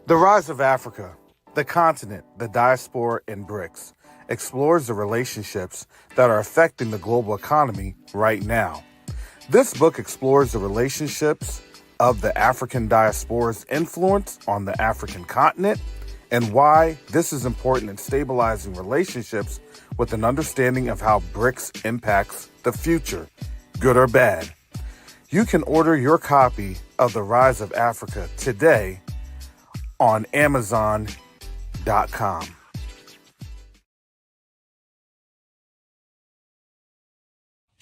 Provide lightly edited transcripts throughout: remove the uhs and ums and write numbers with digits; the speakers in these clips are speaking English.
The Rise of Africa, the continent, the diaspora, and BRICS explores the relationships that are affecting the global economy right now. This book explores the relationships of the African diaspora's influence on the African continent and why this is important in stabilizing relationships with an understanding of how BRICS impacts the future, good or bad. You can order your copy of The Rise of Africa today on Amazon.com.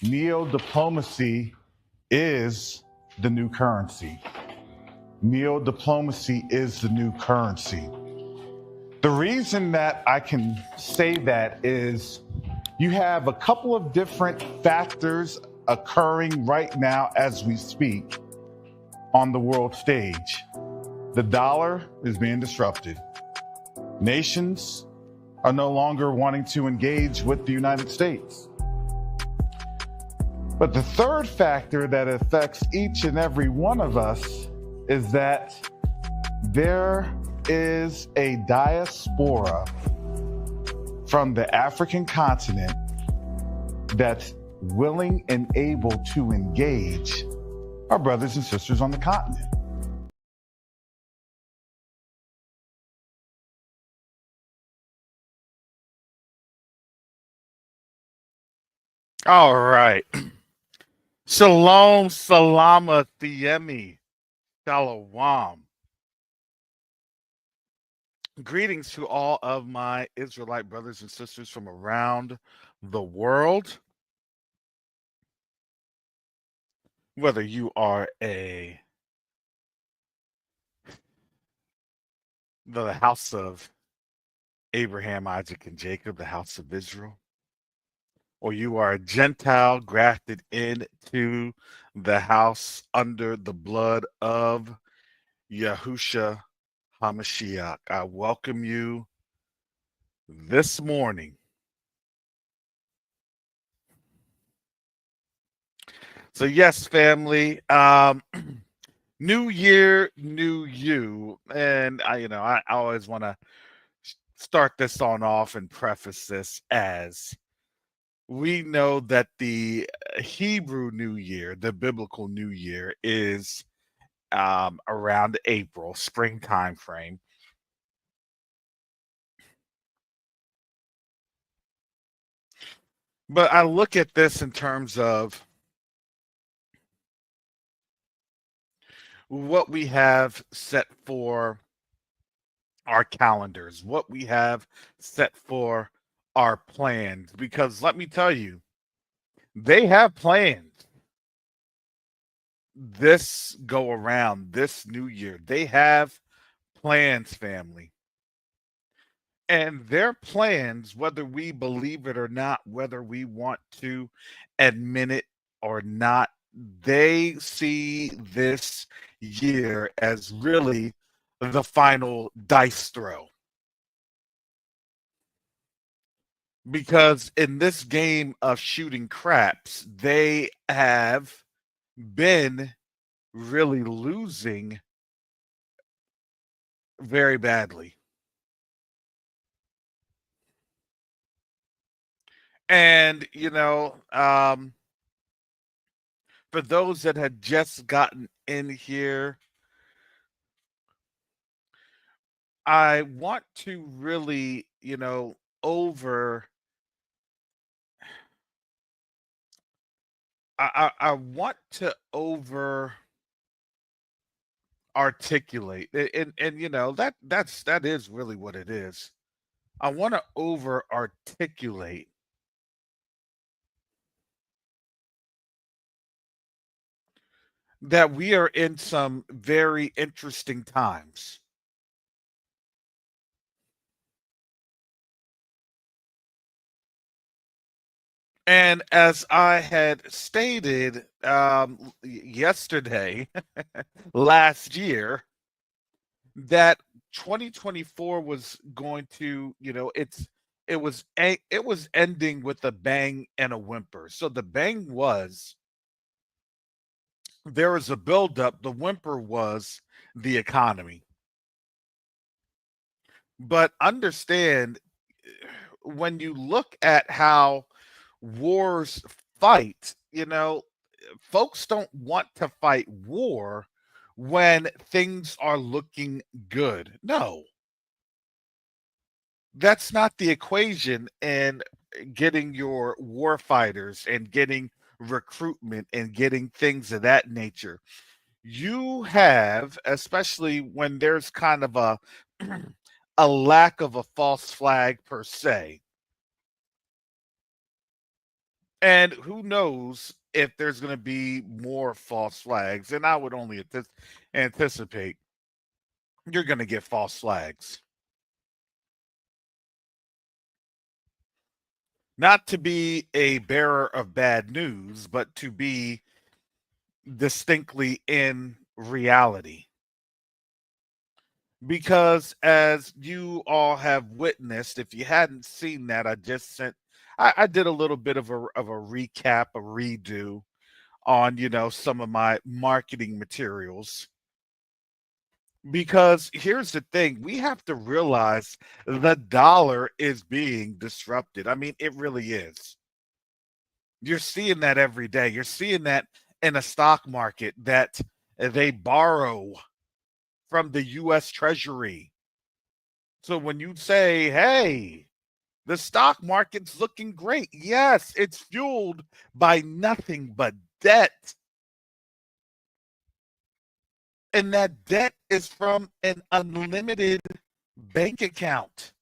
Neo-diplomacy is the new currency. Neo-diplomacy is the new currency. The reason that I can say that is you have a couple of different factors occurring right now as we speak on the world stage. The dollar is being disrupted. Nations are no longer wanting to engage with the United States. But the third factor that affects each and every one of us is that there is a diaspora from the African continent that's willing and able to engage our brothers and sisters on the continent. All right. Shalom, salama, thiemi, shalom. Greetings to all of my Israelite brothers and sisters from around the world. Whether you are the house of Abraham, Isaac, and Jacob, the house of Israel, or you are a Gentile grafted into the house under the blood of Yahusha HaMashiach, I welcome you this morning. So yes, family, new year, new you. And I always want to start this on off and preface this as we know that the Hebrew New Year, the biblical New Year, is around April, spring time frame. But I look at this in terms of what we have set for our calendars, what we have set for our plans, because let me tell you, they have plans this go around, this new year. They have plans, family. And their plans, whether we believe it or not, whether we want to admit it or not, they see this year as really the final dice throw. Because in this game of shooting craps, they have been really losing very badly. And, for those that had just gotten in here, I want to really, over. I want to over articulate, and that is really what it is. I want to over articulate that we are in some very interesting times. And as I had stated yesterday, last year, that 2024 was going to, it was ending with a bang and a whimper. So the bang was there was a buildup. The whimper was the economy. But understand, when you look at how wars fight, folks don't want to fight war when things are looking good. No, that's not the equation in getting your war fighters and getting recruitment and getting things of that nature. You have, especially when there's kind of a a lack of a false flag per se. And who knows if there's going to be more false flags. And I would only anticipate you're going to get false flags. Not to be a bearer of bad news, but to be distinctly in reality. Because as you all have witnessed, if you hadn't seen that, I did a little bit of a recap, a redo on some of my marketing materials. Because here's the thing, we have to realize the dollar is being disrupted. I mean, it really is. You're seeing that every day. You're seeing that in a stock market that they borrow from the US Treasury. So when you say, hey, the stock market's looking great, yes, it's fueled by nothing but debt. And that debt is from an unlimited bank account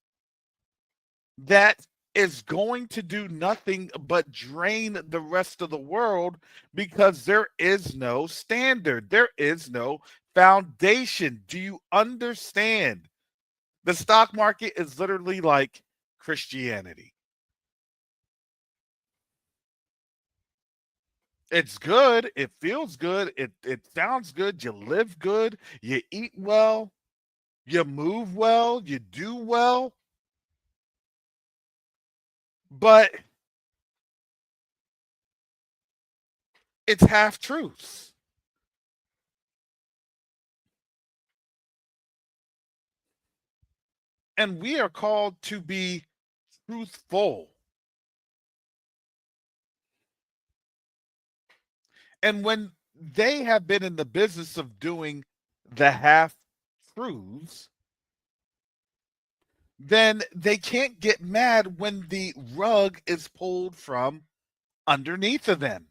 that is going to do nothing but drain the rest of the world because there is no standard, there is no foundation. Do you understand? The stock market is literally like Christianity. It's good, it feels good, it sounds good, you live good, you eat well, you move well, you do well, but it's half truths. And we are called to be truthful. And when they have been in the business of doing the half truths, then they can't get mad when the rug is pulled from underneath of them.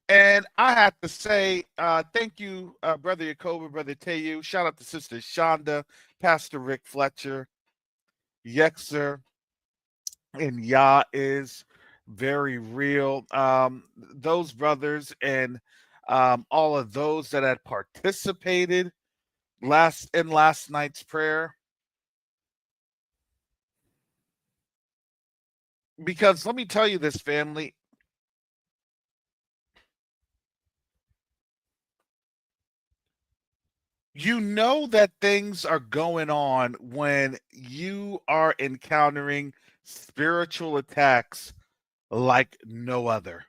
And I have to say, thank you, Brother Yacoba, Brother Teyu. Shout out to Sister Shonda, Pastor Rick Fletcher, Yexer, and Yah is very real. Those brothers and all of those that had participated last night's prayer. Because let me tell you this, family. You know that things are going on when you are encountering spiritual attacks like no other.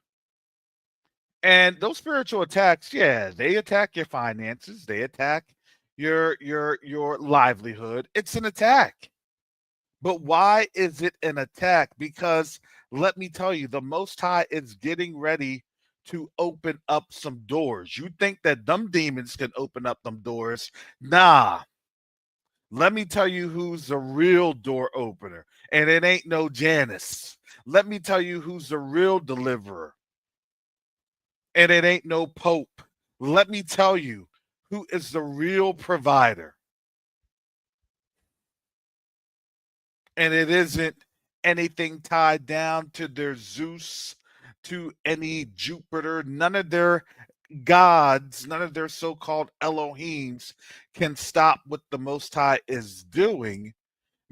And those spiritual attacks, yeah, they attack your finances, they attack your livelihood. It's an attack. But why is it an attack? Because let me tell you, the Most High is getting ready to open up some doors. You think that them demons can open up them doors? Nah. Let me tell you who's the real door opener. And it ain't no Janice. Let me tell you who's the real deliverer. And it ain't no Pope. Let me tell you who is the real provider. And it isn't anything tied down to their Zeus, to any Jupiter, none of their gods, none of their so called Elohims can stop what the Most High is doing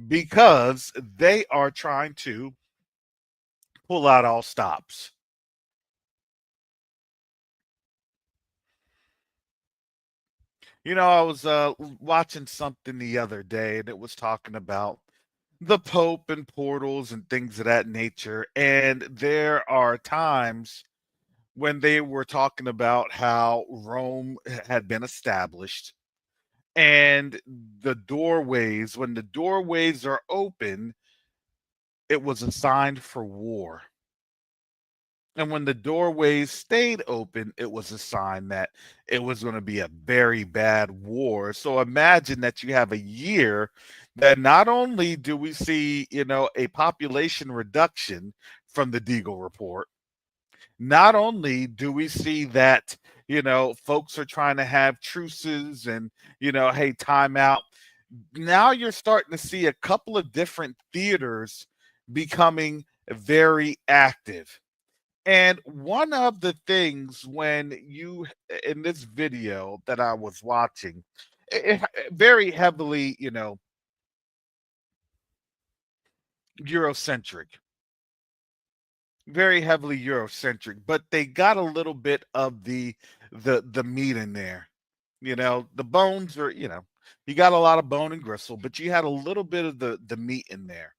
because they are trying to pull out all stops. I was watching something the other day and it was talking about the Pope and portals and things of that nature. And there are times when they were talking about how Rome had been established And the doorways, when the doorways are open, it was a sign for war. And when the doorways stayed open, it was a sign that it was going to be a very bad war. So imagine that you have a year that not only do we see, a population reduction from the Deagle report, not only do we see that, folks are trying to have truces and, hey, time out. Now you're starting to see a couple of different theaters becoming very active. And one of the things when you in this video that I was watching, very heavily, Eurocentric, very heavily Eurocentric, but they got a little bit of the meat in there. The bones are, you got a lot of bone and gristle, but you had a little bit of the meat in there.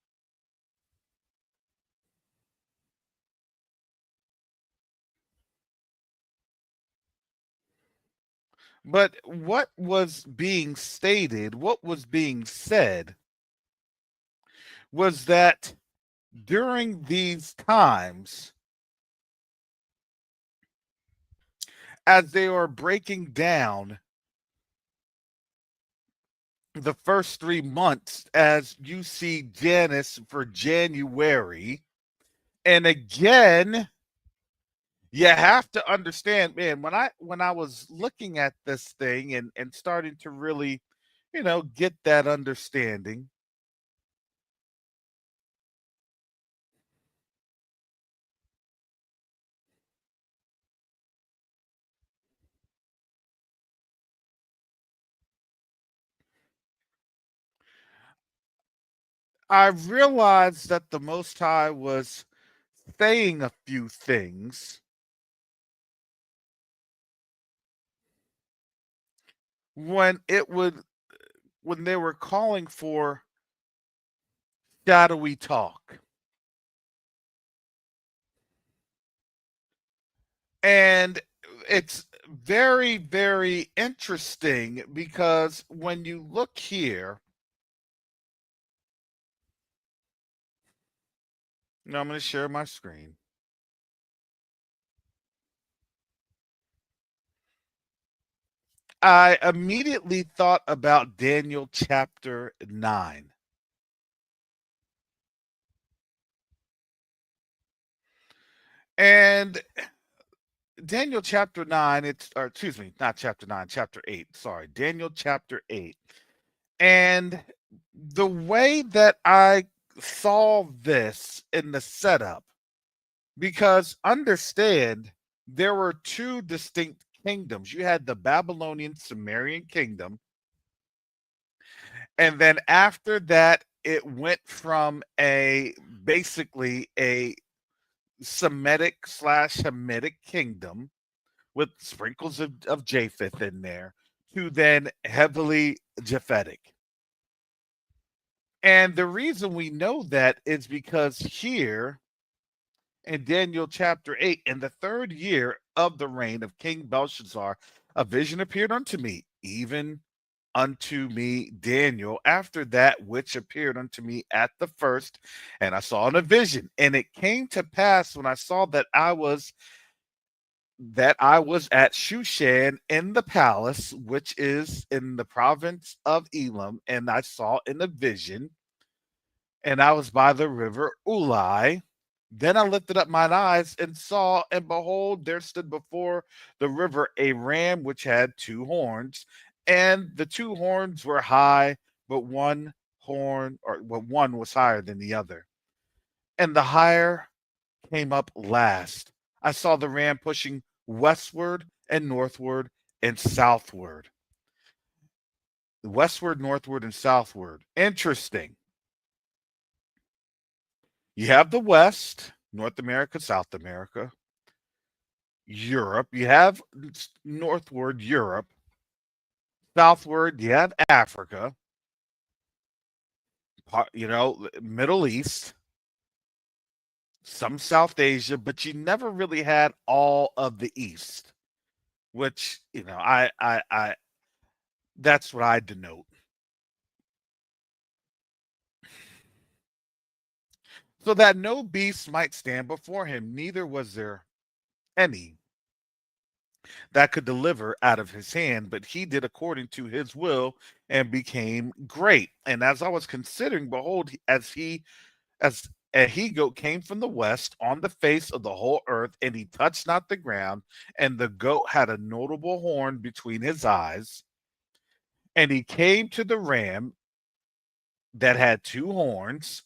But what was being stated, what was being said was that during these times, as they are breaking down the first 3 months, as you see Janice for January, and again, you have to understand, man, when I was looking at this thing and starting to really, get that understanding, I realized that the Most High was saying a few things when when they were calling for shadowy talk. And it's very, very interesting because when you look here, now I'm going to share my screen. I immediately thought about Daniel chapter 9. And Daniel chapter 9, or excuse me, not chapter 9, chapter 8. Sorry, Daniel chapter 8. And the way that I saw this in the setup, because understand there were two distinct kingdoms. You had the Babylonian Sumerian kingdom, and then after that, it went from a basically a Semitic slash Hamitic kingdom with sprinkles of Japheth in there to then heavily Japhetic. And the reason we know that is because here in Daniel chapter 8, in the third year of the reign of King Belshazzar, a vision appeared unto me, even unto me Daniel, after that which appeared unto me at the first, and I saw in a vision. And it came to pass when I saw that I was at Shushan in the palace, which is in the province of Elam, and I saw in a vision, and I was by the river Ulai. Then I lifted up mine eyes and saw, and behold, there stood before the river a ram which had two horns, and the two horns were high, but one was higher than the other. And the higher came up last. I saw the ram pushing westward and northward and southward. Westward, northward, and southward. Interesting. You have the West, North America, South America, Europe. You have northward Europe. Southward, you have Africa, Middle East, some South Asia, but you never really had all of the East, which, That's what I denote. So that no beast might stand before him, neither was there any that could deliver out of his hand, but he did according to his will and became great. And as I was considering, behold, as a he goat came from the west on the face of the whole earth, and he touched not the ground, and the goat had a notable horn between his eyes, and he came to the ram that had two horns,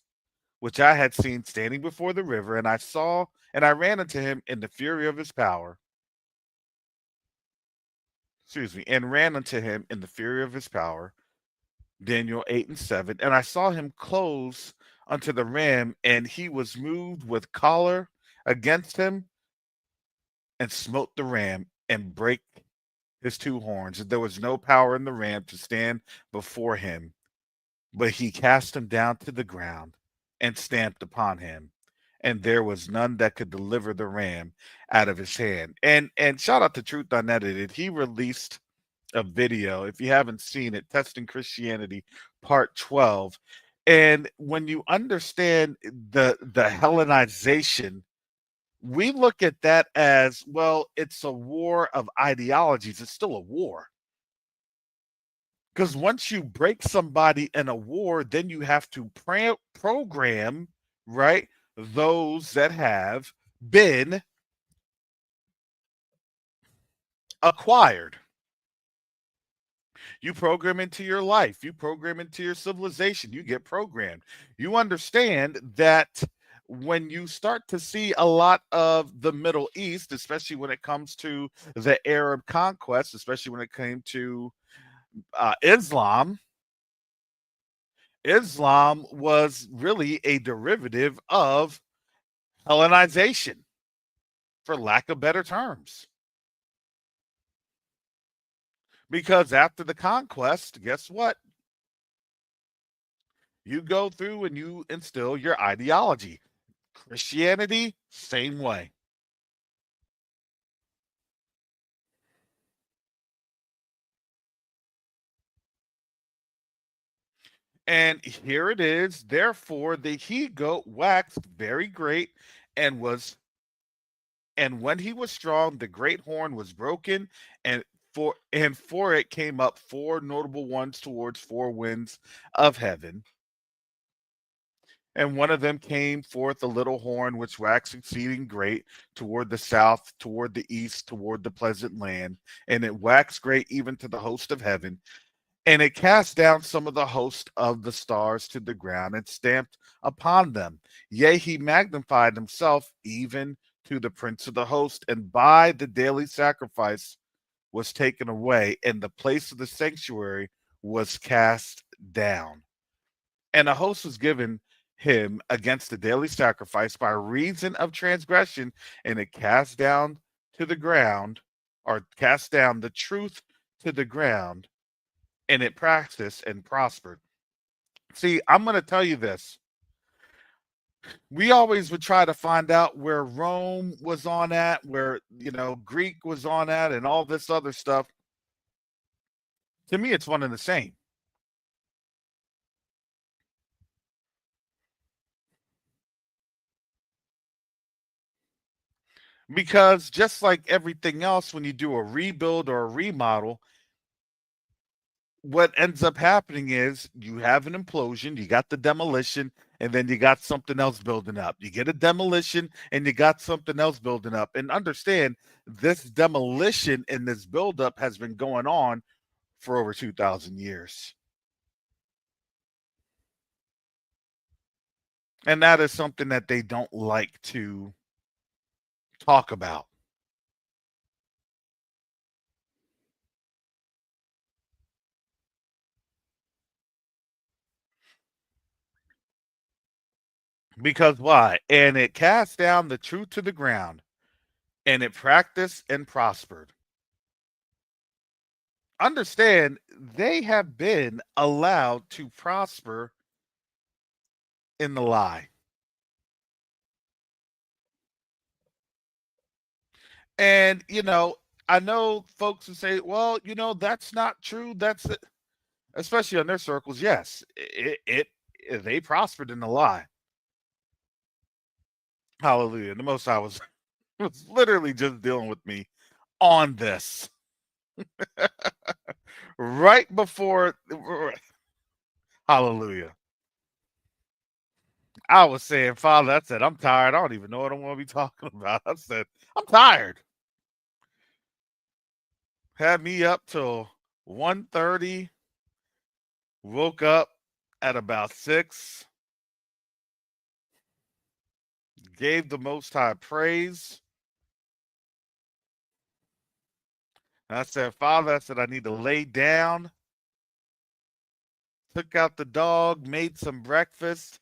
which I had seen standing before the river, and I saw and I ran unto him in the fury of his power. Excuse me, and ran unto him in the fury of his power. Daniel 8 and 7. And I saw him close unto the ram, and he was moved with choler against him, and smote the ram and brake his two horns. And there was no power in the ram to stand before him, but he cast him down to the ground and stamped upon him. And there was none that could deliver the ram out of his hand. And shout out to Truth Unedited. He released a video, if you haven't seen it, Testing Christianity, part 12. And when you understand the Hellenization, we look at that as, well, it's a war of ideologies. It's still a war. Because once you break somebody in a war, then you have to program, right, those that have been acquired. You program into your life, you program into your civilization, you get programmed. You understand that when you start to see a lot of the Middle East, especially when it comes to the Arab conquest, especially when it came to Islam, Islam was really a derivative of Hellenization, for lack of better terms. Because after the conquest, guess what? You go through and you instill your ideology. Christianity, same way. And here it is. Therefore, the he goat waxed very great and was, and when he was strong, the great horn was broken, and for it came up four notable ones towards four winds of heaven. And one of them came forth a little horn which waxed exceeding great toward the south, toward the east, toward the pleasant land, and it waxed great even to the host of heaven. And it cast down some of the host of the stars to the ground and stamped upon them. Yea, he magnified himself even to the prince of the host, and by the daily sacrifice was taken away, and the place of the sanctuary was cast down. And a host was given him against the daily sacrifice by reason of transgression, and it cast down to the ground, or cast down the truth to the ground, and it practiced and prospered. See, I'm going to tell you this. We always would try to find out where Rome was on at, where, Greek was on at, and all this other stuff. To me, it's one and the same. Because just like everything else, when you do a rebuild or a remodel, what ends up happening is you have an implosion, you got the demolition, and then you got something else building up. You get a demolition and you got something else building up. And understand, this demolition and this buildup has been going on for over 2,000 years. And that is something that they don't like to talk about. Because why? And it cast down the truth to the ground, and it practiced and prospered. Understand, they have been allowed to prosper in the lie. And, I know folks who say, well, that's not true. That's it. especially on their circles, yes, they prospered in the lie. Hallelujah. The Most High was literally just dealing with me on this right before. Hallelujah. I was saying, Father, I said, I'm tired. I don't even know what I want to be talking about. I said, I'm tired. Had me up till 1:30. Woke up at about 6. Gave the Most High praise. And I said, Father, I said, I need to lay down. Took out the dog, made some breakfast.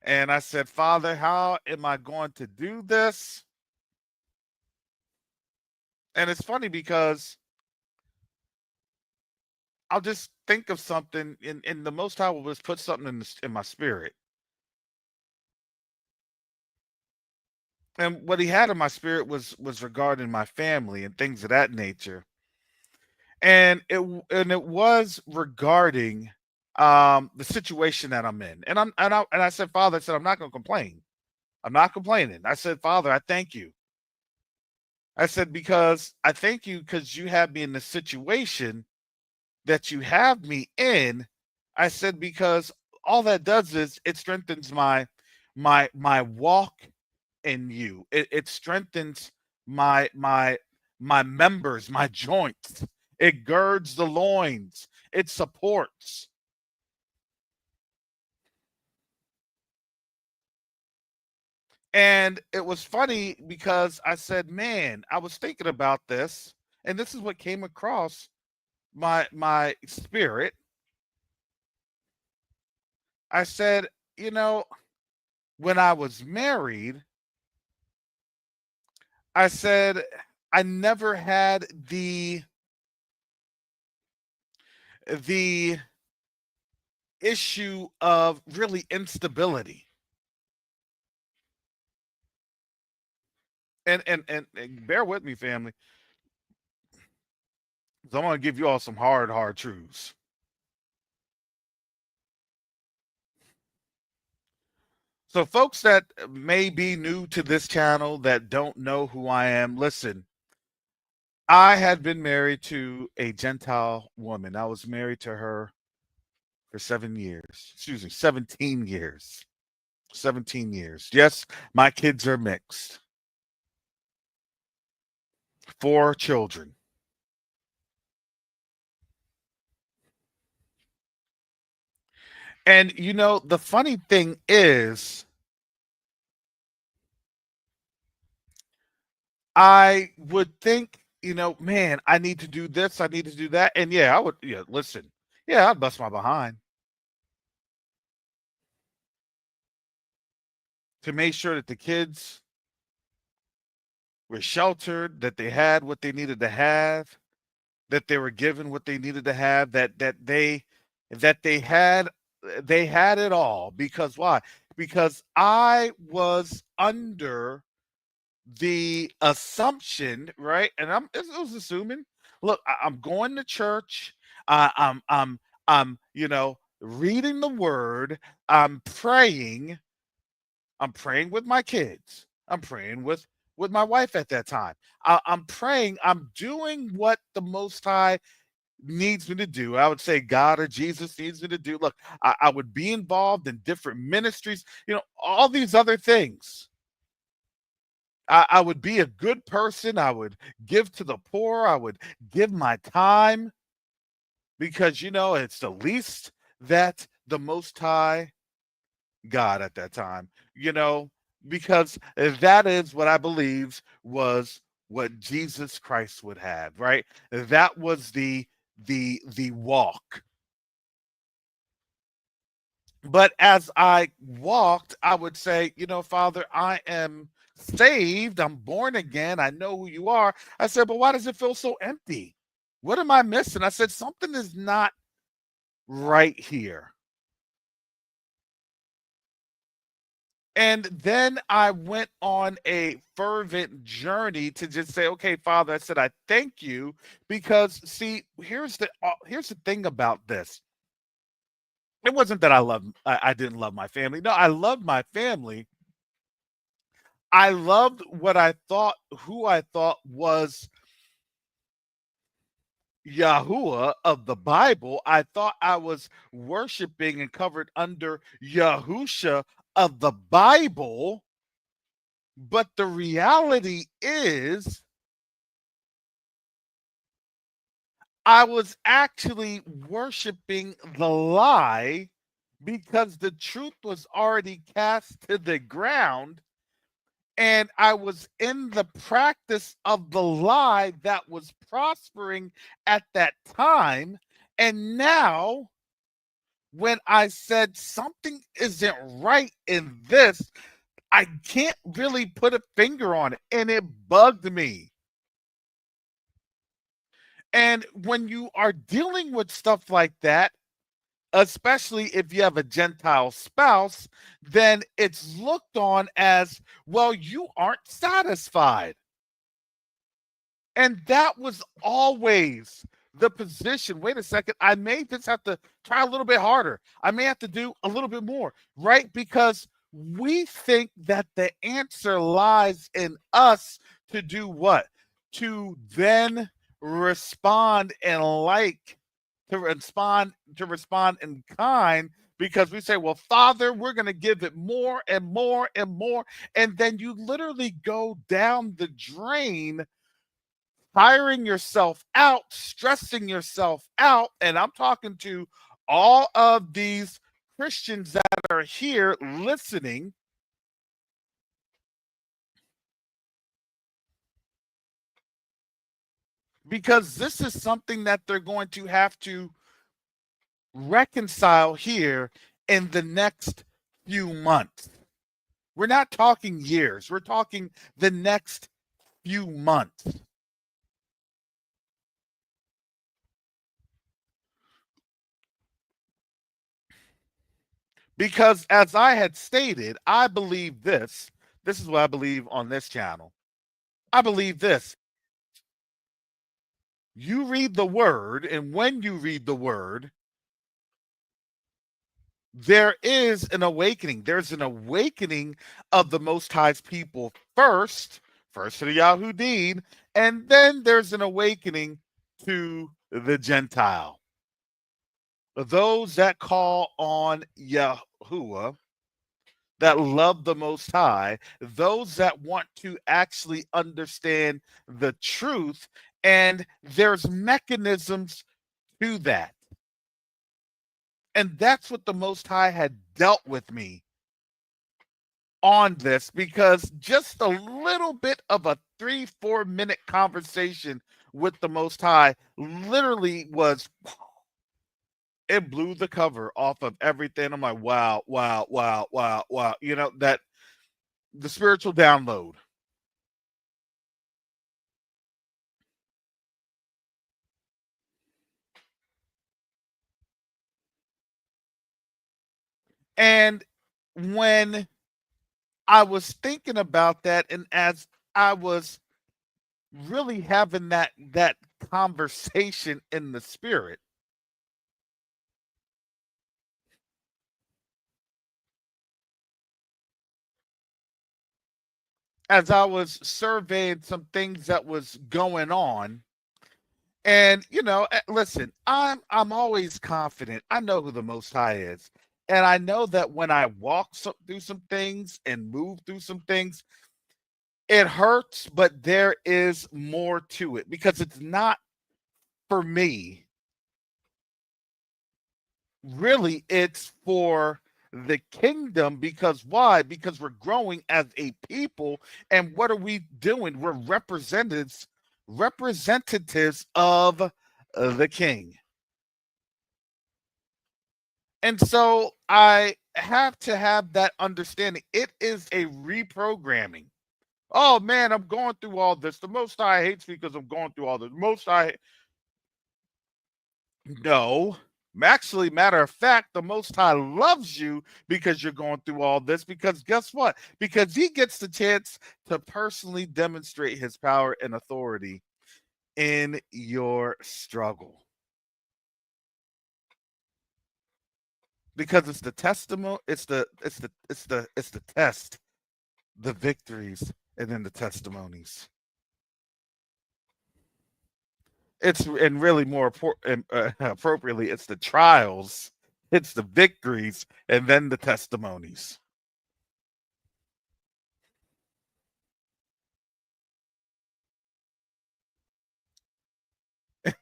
And I said, Father, how am I going to do this? And it's funny because I'll just think of something, and the Most High will just put something in my spirit. And what he had in my spirit was regarding my family and things of that nature. And it was regarding the situation that I'm in. And I said, Father, I said, I'm not going to complain. I'm not complaining. I said, Father, I thank you. I said, because I thank you because you have me in the situation that you have me in. I said, because all that does is it strengthens my walk in you. It strengthens my members, my joints. It girds the loins. It supports. And it was funny because I said, man, I was thinking about this, and this is what came across my spirit. I said, you know, when I was married, I said I never had the issue of really instability. And bear with me, family. So I'm gonna give you all some hard truths. So folks that may be new to this channel that don't know who I am, listen. I had been married to a Gentile woman. I was married to her for 7 years. Excuse me, 17 years. 17 years. Yes, my kids are mixed. 4 children. And the funny thing is, I would think, man, I need to do this, I need to do that. And yeah, I would, yeah, listen, yeah, I'd bust my behind to make sure that the kids were sheltered, that they had what they needed to have, that they were given what they needed to have, that they had it all. Because why? Because I was under the assumption, right? And I was assuming, look, I'm going to church, I'm reading the word, I'm praying, I'm praying with my kids, I'm praying with my wife at that time. I'm praying, I'm doing what the Most High needs me to do. I would say God or Jesus needs me to do. Look, I would be involved in different ministries, all these other things. I would be a good person. I would give to the poor. I would give my time because, it's the least that the Most High God at that time, because that is what I believe was what Jesus Christ would have, right? That was the walk. But as I walked, I would say, Father, I am saved. I'm born again. I know who you are. I said, but why does it feel so empty? What am I missing? I said, something is not right here. And then I went on a fervent journey to just say, okay, Father, I said, I thank you because see, here's the thing about this. It wasn't that I didn't love my family. No, I loved my family. I loved who I thought was Yahuwah of the Bible. I thought I was worshiping and covered under Yahusha of the Bible. But the reality is, I was actually worshiping the lie because the truth was already cast to the ground. And I was in the practice of the lie that was prospering at that time. And now, when I said something isn't right in this, I can't really put a finger on it. And it bugged me. And when you are dealing with stuff like that, especially if you have a Gentile spouse, then it's looked on as, well, you aren't satisfied. And that was always the position. Wait a second. I may just have to try a little bit harder. I may have to do a little bit more, right? Because we think that the answer lies in us to do what? To then respond and to respond in kind, because we say, well, Father, we're going to give it more and more and more. And then you literally go down the drain, tiring yourself out, stressing yourself out. And I'm talking to all of these Christians that are here listening, because this is something that they're going to have to reconcile here in the next few months. We're not talking years, we're talking the next few months. Because as I had stated, I believe this. This is what I believe on this channel. I believe this. You read the word, and when you read the word, there is an awakening. There's an awakening of the Most High's people first to the Yahudim, and then there's an awakening to the Gentile. Those that call on Yahuwah, that love the Most High, those that want to actually understand the truth, and there's mechanisms to that. And that's what the Most High had dealt with me on this, because just a little bit of a 3-4 minute conversation with the Most High literally was, it blew the cover off of everything. I'm like, wow, wow, wow, wow, wow. That the spiritual download. And when I was thinking about that, and as I was really having that conversation in the spirit, as I was surveying some things that was going on. And listen, I'm always confident. I know who the Most High is, and I know that when I walk through some things and move through some things, it hurts, but there is more to it, because it's not for me. Really, it's for the kingdom. Because why? Because we're growing as a people, and what are we doing? We're representatives of the king. And so I have to have that understanding. It is a reprogramming. Oh man, I'm going through all this. The Most High hates me because I'm going through all this. Most High, no. Actually, matter of fact, the Most High loves you because you're going through all this. Because guess what? Because he gets the chance to personally demonstrate his power and authority in your struggle. because it's the testimony, it's the test, the victories, and then the testimonies. It's and really more appropriately, it's the trials, it's the victories, and then the testimonies.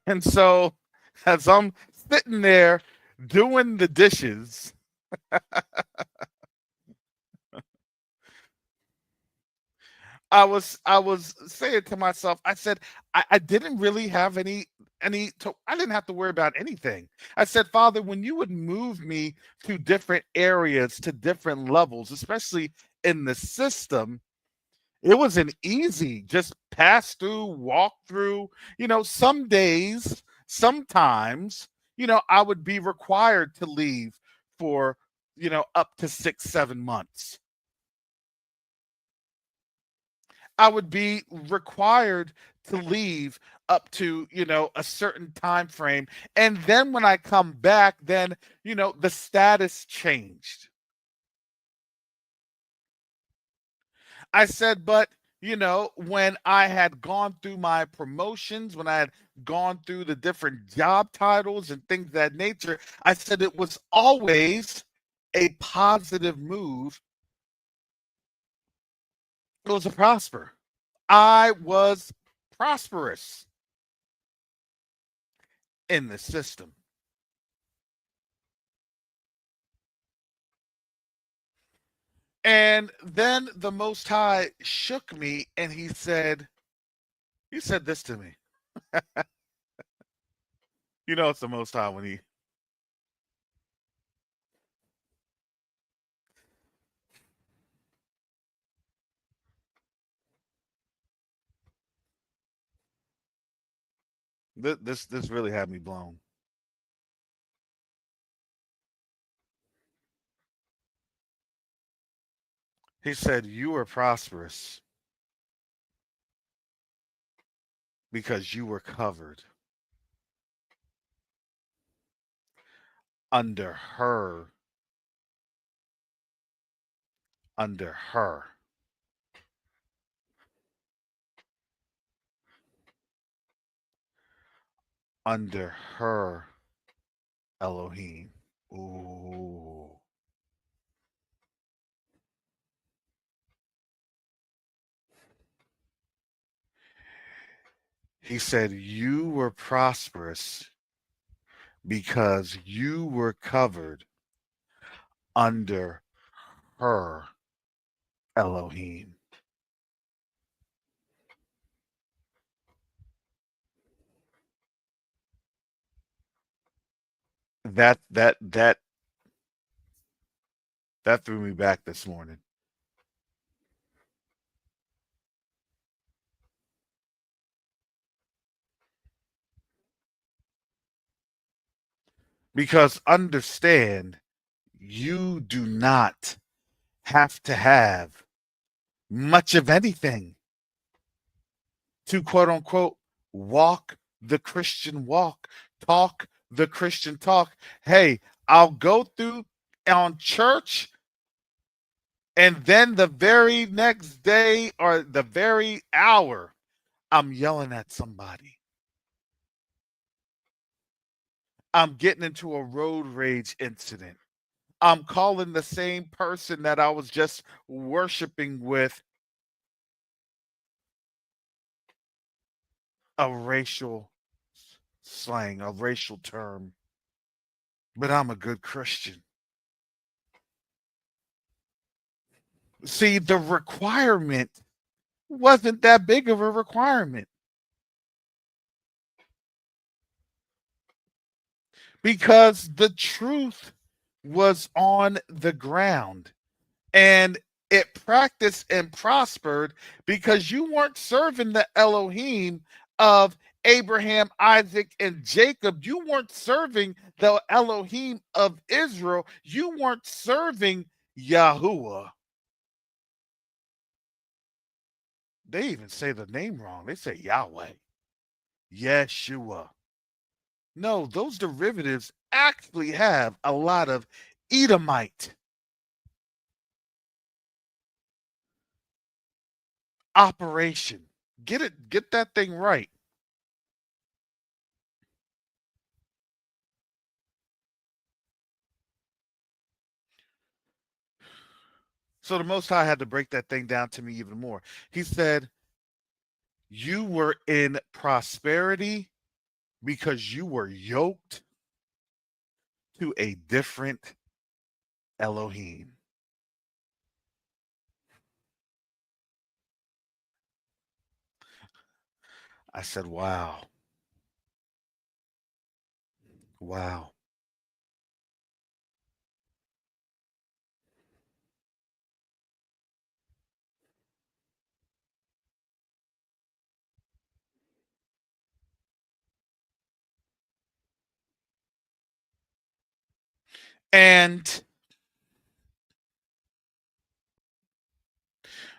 And so, as I'm sitting there doing the dishes, I was saying to myself, I said, I didn't really have I didn't have to worry about anything. I said, Father, when you would move me to different areas, to different levels, especially in the system, it wasn't easy. Just pass through, walk through. Some days, sometimes, I would be required to leave for, up to 6, 7 months. I would be required to leave up to, a certain time frame. And then when I come back, then, the status changed. I said, but when I had gone through my promotions, when I had gone through the different job titles and things of that nature, I said it was always a positive move. It was a prosper. I was prosperous in the system. And then the Most High shook me and he said this to me. It's the Most High when this really had me blown. He said, "You were prosperous because you were covered under her, under her, under her Elohim." Ooh. He said, "You were prosperous because you were covered under her Elohim." That that threw me back this morning. Because understand, you do not have to have much of anything to quote unquote walk the Christian walk, talk the Christian talk. Hey, I'll go through on church, and then the very next day or the very hour, I'm yelling at somebody. I'm getting into a road rage incident. I'm calling the same person that I was just worshiping with a racial slang, a racial term. But I'm a good Christian. See, the requirement wasn't that big of a requirement because the truth was on the ground, and it practiced and prospered because you weren't serving the Elohim of Abraham, Isaac, and Jacob. You weren't serving the Elohim of Israel. You weren't serving Yahuwah. They even say the name wrong. They say Yahweh, Yeshua. No, those derivatives actually have a lot of Edomite, operation. Get that thing right. So the Most High had to break that thing down to me even more. He said, you were in prosperity because you were yoked to a different Elohim. I said, wow. Wow. And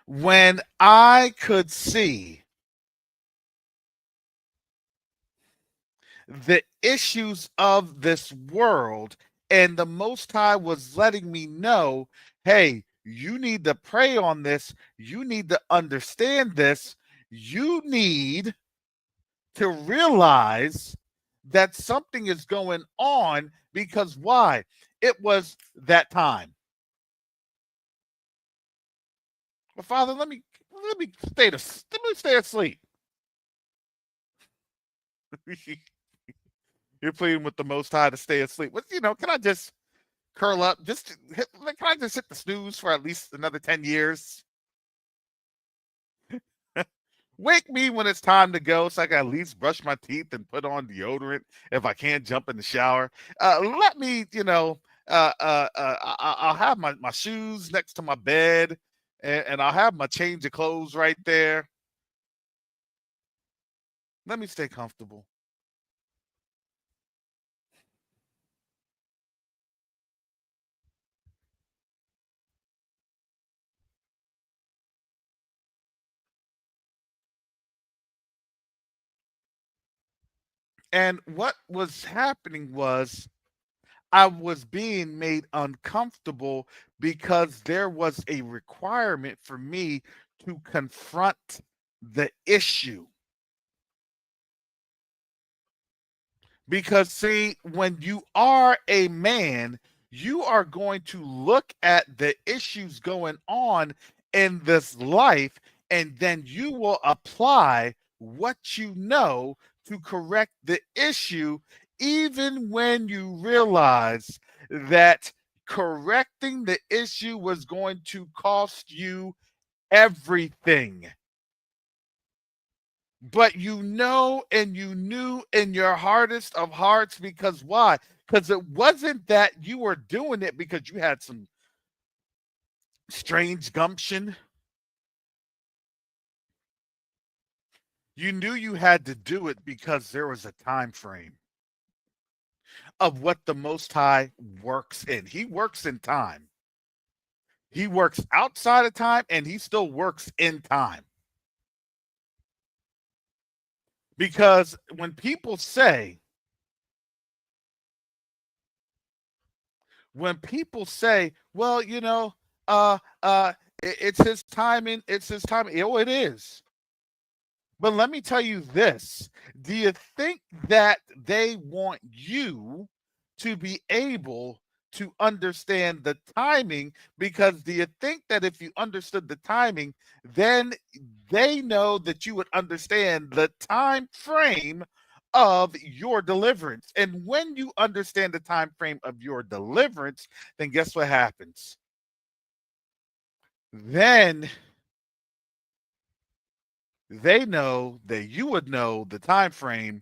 when I could see the issues of this world, and the Most High was letting me know, hey, you need to pray on this. You need to understand this. You need to realize that something is going on, because why? It was that time. Well, Father, let me stay asleep. You're pleading with the Most High to stay asleep. But can I just curl up? Can I just hit the snooze for at least another 10 years? Wake me when it's time to go, so I can at least brush my teeth and put on deodorant if I can't jump in the shower. Let me, I'll have my shoes next to my bed, and I'll have my change of clothes right there. Let me stay comfortable. And what was happening was I was being made uncomfortable because there was a requirement for me to confront the issue. Because, see, when you are a man, you are going to look at the issues going on in this life, and then you will apply what you know to correct the issue, even when you realize that correcting the issue was going to cost you everything. But and you knew in your hardest of hearts, because why? Because it wasn't that you were doing it because you had some strange gumption. You knew you had to do it because there was a time frame of what the Most High works in. He works in time. He works outside of time, and he still works in time. Because when people say, well, it's his timing, it's his timing. Oh, it is. But let me tell you this. Do you think that they want you to be able to understand the timing? Because do you think that if you understood the timing, then they know that you would understand the time frame of your deliverance? And when you understand the time frame of your deliverance, then guess what happens? Then they know that you would know the time frame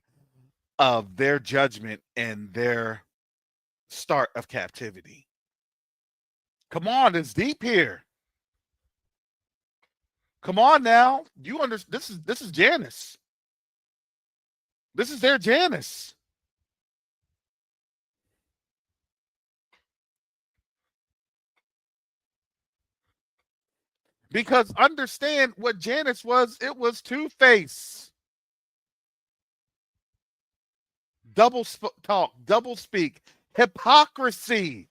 of their judgment and their start of captivity. Come on, it's deep here. Come on now. You understand, this is Janice. This is their Janice. Because understand what Janice was, it was two-face. Talk, double speak, hypocrisy.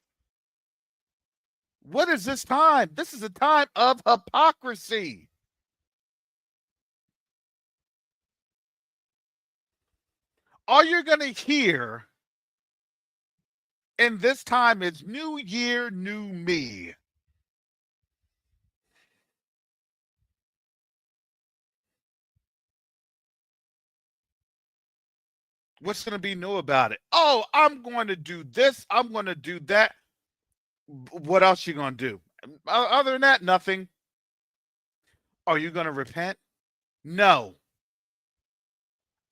What is this time? This is a time of hypocrisy. All you're going to hear in this time is new year, new me. What's going to be new about it? Oh, I'm going to do this. I'm going to do that. What else you going to do? Other than that, nothing. Are you going to repent? No.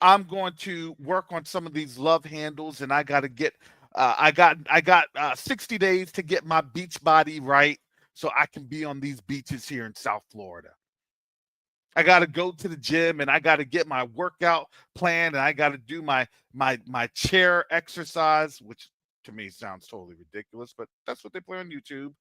I'm going to work on some of these love handles, and I got to get. I got 60 days to get my beach body right, so I can be on these beaches here in South Florida. I got to go to the gym, and I got to get my workout plan, and I got to do my chair exercise, which to me sounds totally ridiculous, but that's what they play on YouTube.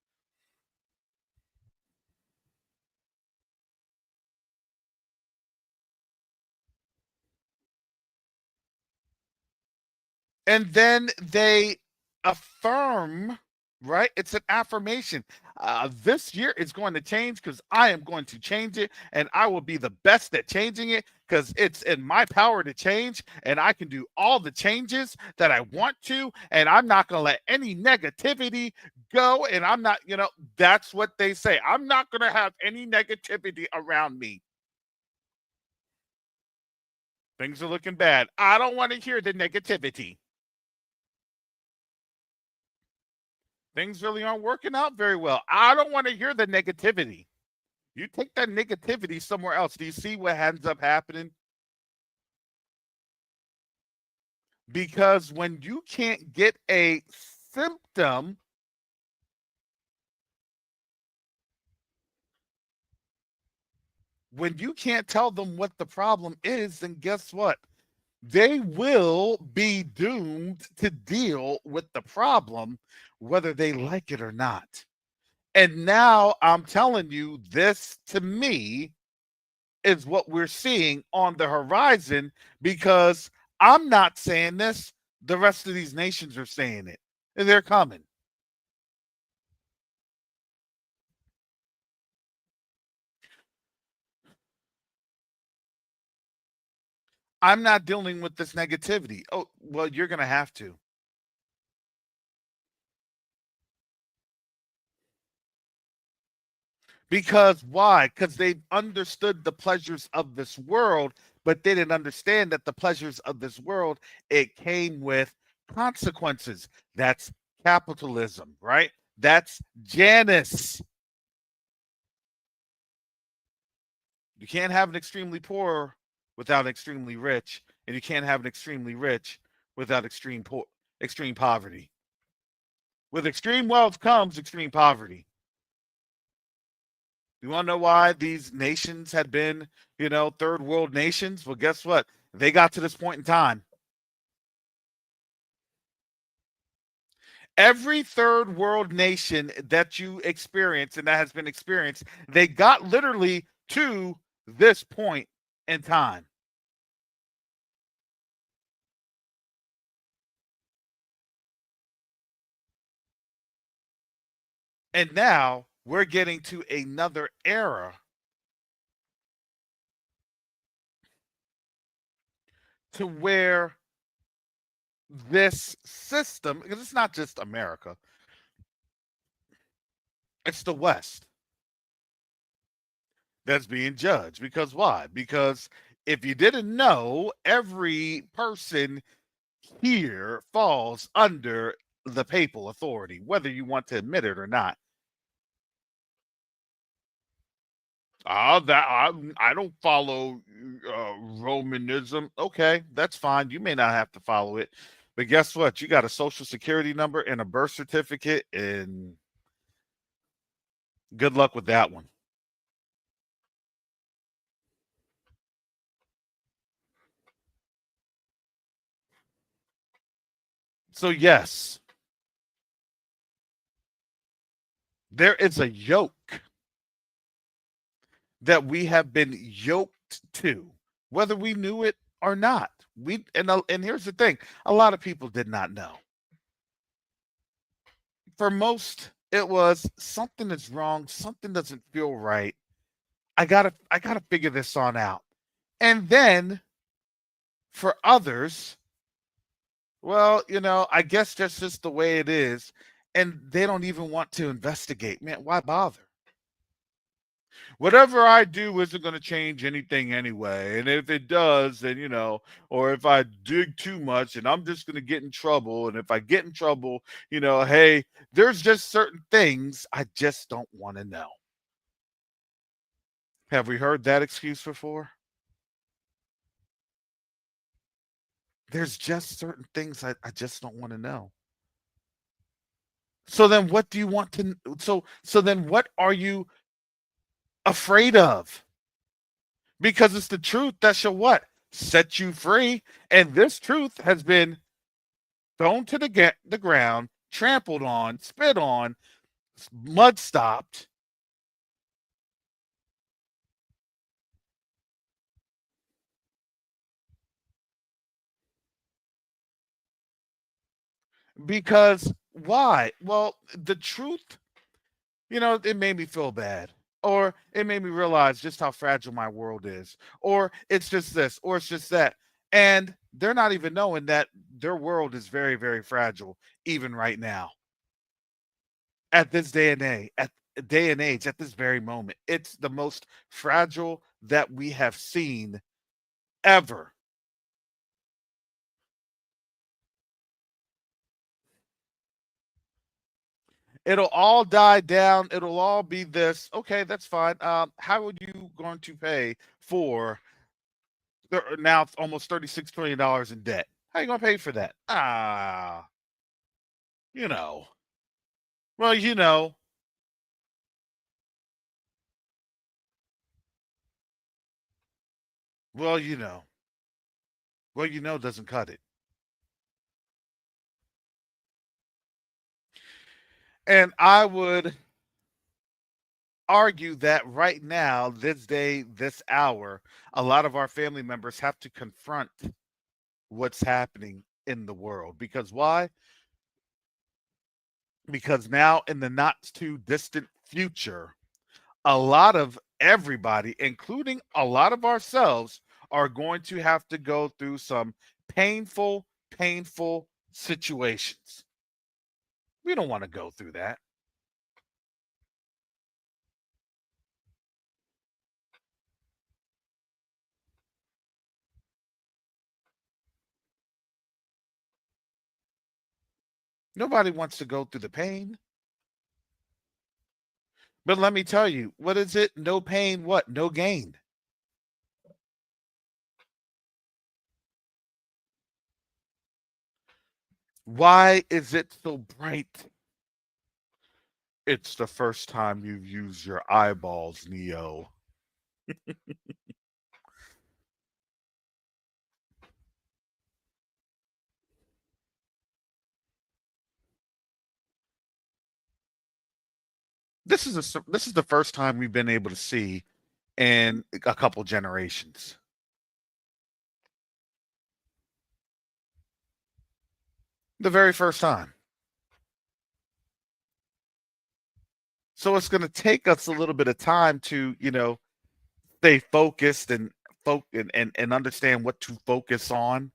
And then they affirm, right? It's an affirmation. This year is going to change because I am going to change it, and I will be the best at changing it because it's in my power to change, and I can do all the changes that I want to, and I'm not going to let any negativity go. And I'm not, that's what they say. I'm not going to have any negativity around me. Things are looking bad. I don't want to hear the negativity. Things really aren't working out very well. I don't want to hear the negativity. You take that negativity somewhere else. Do you see what ends up happening? Because when you can't get a symptom, when you can't tell them what the problem is, then guess what? They will be doomed to deal with the problem, whether they like it or not. And now I'm telling you, this to me is what we're seeing on the horizon, because I'm not saying this. The rest of these nations are saying it, and they're coming. I'm not dealing with this negativity. Oh, well, you're going to have to. Because why? Because they've understood the pleasures of this world, but they didn't understand that the pleasures of this world, it came with consequences. That's capitalism, right? That's Janus. You can't have an extremely poor without extremely rich, and you can't have an extremely rich without extreme poverty. With extreme wealth comes extreme poverty. You want to know why these nations had been, third world nations? Well, guess what? They got to this point in time. Every third world nation that you experience and that has been experienced, they got literally to this point in time. And now we're getting to another era to where this system, because it's not just America, it's the West that's being judged. Because why? Because if you didn't know, every person here falls under the papal authority, whether you want to admit it or not. I don't follow Romanism. Okay, that's fine. You may not have to follow it, but guess what? You got a social security number and a birth certificate, and good luck with that one. So yes, there is a yoke that we have been yoked to, whether we knew it or not. And here's the thing: a lot of people did not know. For most It was something is wrong, something doesn't feel right. I gotta figure this on out. And then for others, well, I guess that's just the way it is. And they don't even want to investigate. Man, why bother? Whatever I do isn't going to change anything anyway. And if it does, then, or if I dig too much and I'm just going to get in trouble. And if I get in trouble, hey, there's just certain things I just don't want to know. Have we heard that excuse before? There's just certain things I just don't want to know. So then what do you want to so then what are you afraid of? Because it's the truth that shall what? Set you free. And this truth has been thrown to the ground, trampled on, spit on, mud stopped. Because why? Well, the truth, it made me feel bad. Or it made me realize just how fragile my world is. Or it's just this, or it's just that. And they're not even knowing that their world is very, very fragile, even right now. At this day and age, at this very moment. It's the most fragile that we have seen ever. It'll all die down. It'll all be this. Okay, that's fine. How are you going to pay for now almost $36 trillion in debt? How are you going to pay for that? You know. Well, well, doesn't cut it. And I would argue that right now, this day, this hour, a lot of our family members have to confront what's happening in the world. Because why? Because now, in the not too distant future, a lot of everybody, including a lot of ourselves, are going to have to go through some painful, painful situations. We don't want to go through that. Nobody wants to go through the pain. But let me tell you, what is it? No pain, what? No gain. Why is it so bright? It's the first time you've used your eyeballs, Neo. This is the first time we've been able to see in a couple generations. The very first time. So it's going to take us a little bit of time to, stay focused and and understand what to focus on,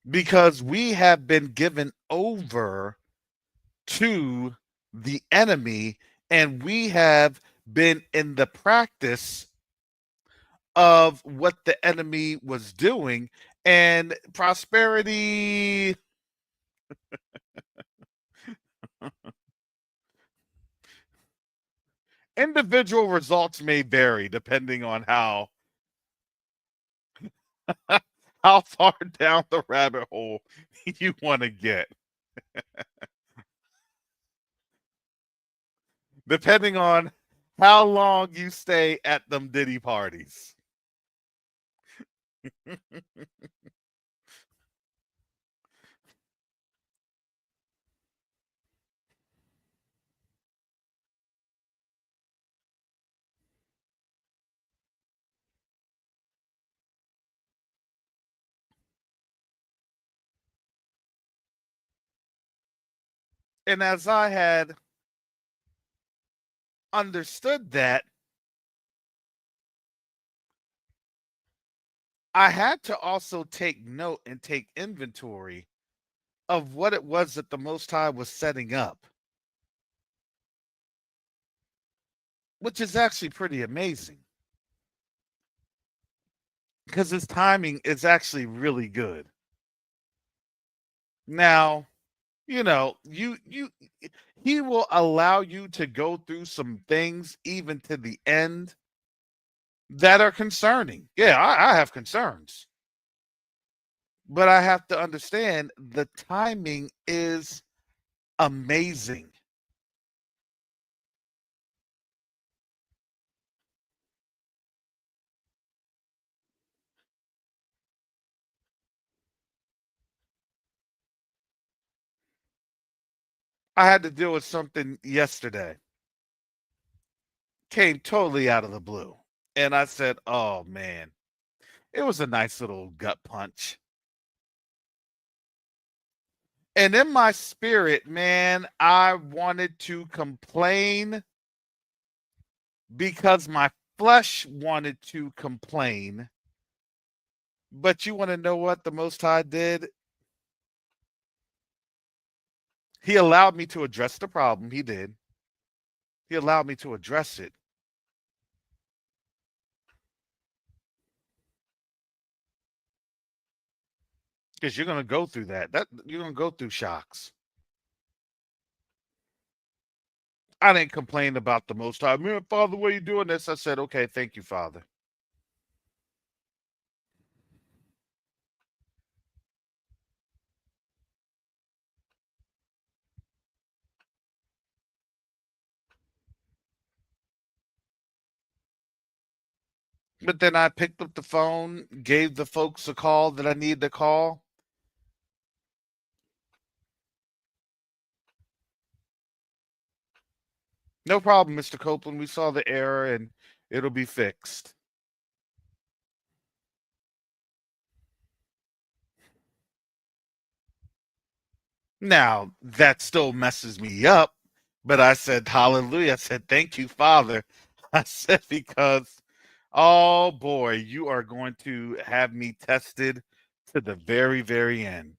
because we have been given over to the enemy, and we have been in the practice of what the enemy was doing. And prosperity, individual results may vary depending on how far down the rabbit hole you want to get, depending on how long you stay at them Diddy parties. And as I had understood that, I had to also take note and take inventory of what it was that the Most High was setting up, which is actually pretty amazing because his timing is actually really good. Now, he will allow you to go through some things even to the end that are concerning. Yeah, I have concerns, but I have to understand the timing is amazing. I had to deal with something yesterday. Came totally out of the blue. And I said, oh man, it was a nice little gut punch. And in my spirit, man, I wanted to complain because my flesh wanted to complain. But you want to know what the Most High did? He allowed me to address the problem. He did. He allowed me to address it. Because you're going to go through that. You're going to go through shocks. I didn't complain about the Most High. Man, Father, why are you doing this? I said, okay, thank you, Father. But then I picked up the phone, gave the folks a call that I needed to call. No problem, Mr. Copeland. We saw the error and it'll be fixed. Now, that still messes me up, but I said, hallelujah. I said, thank you, Father. I said, because, oh boy, you are going to have me tested to the very, very end.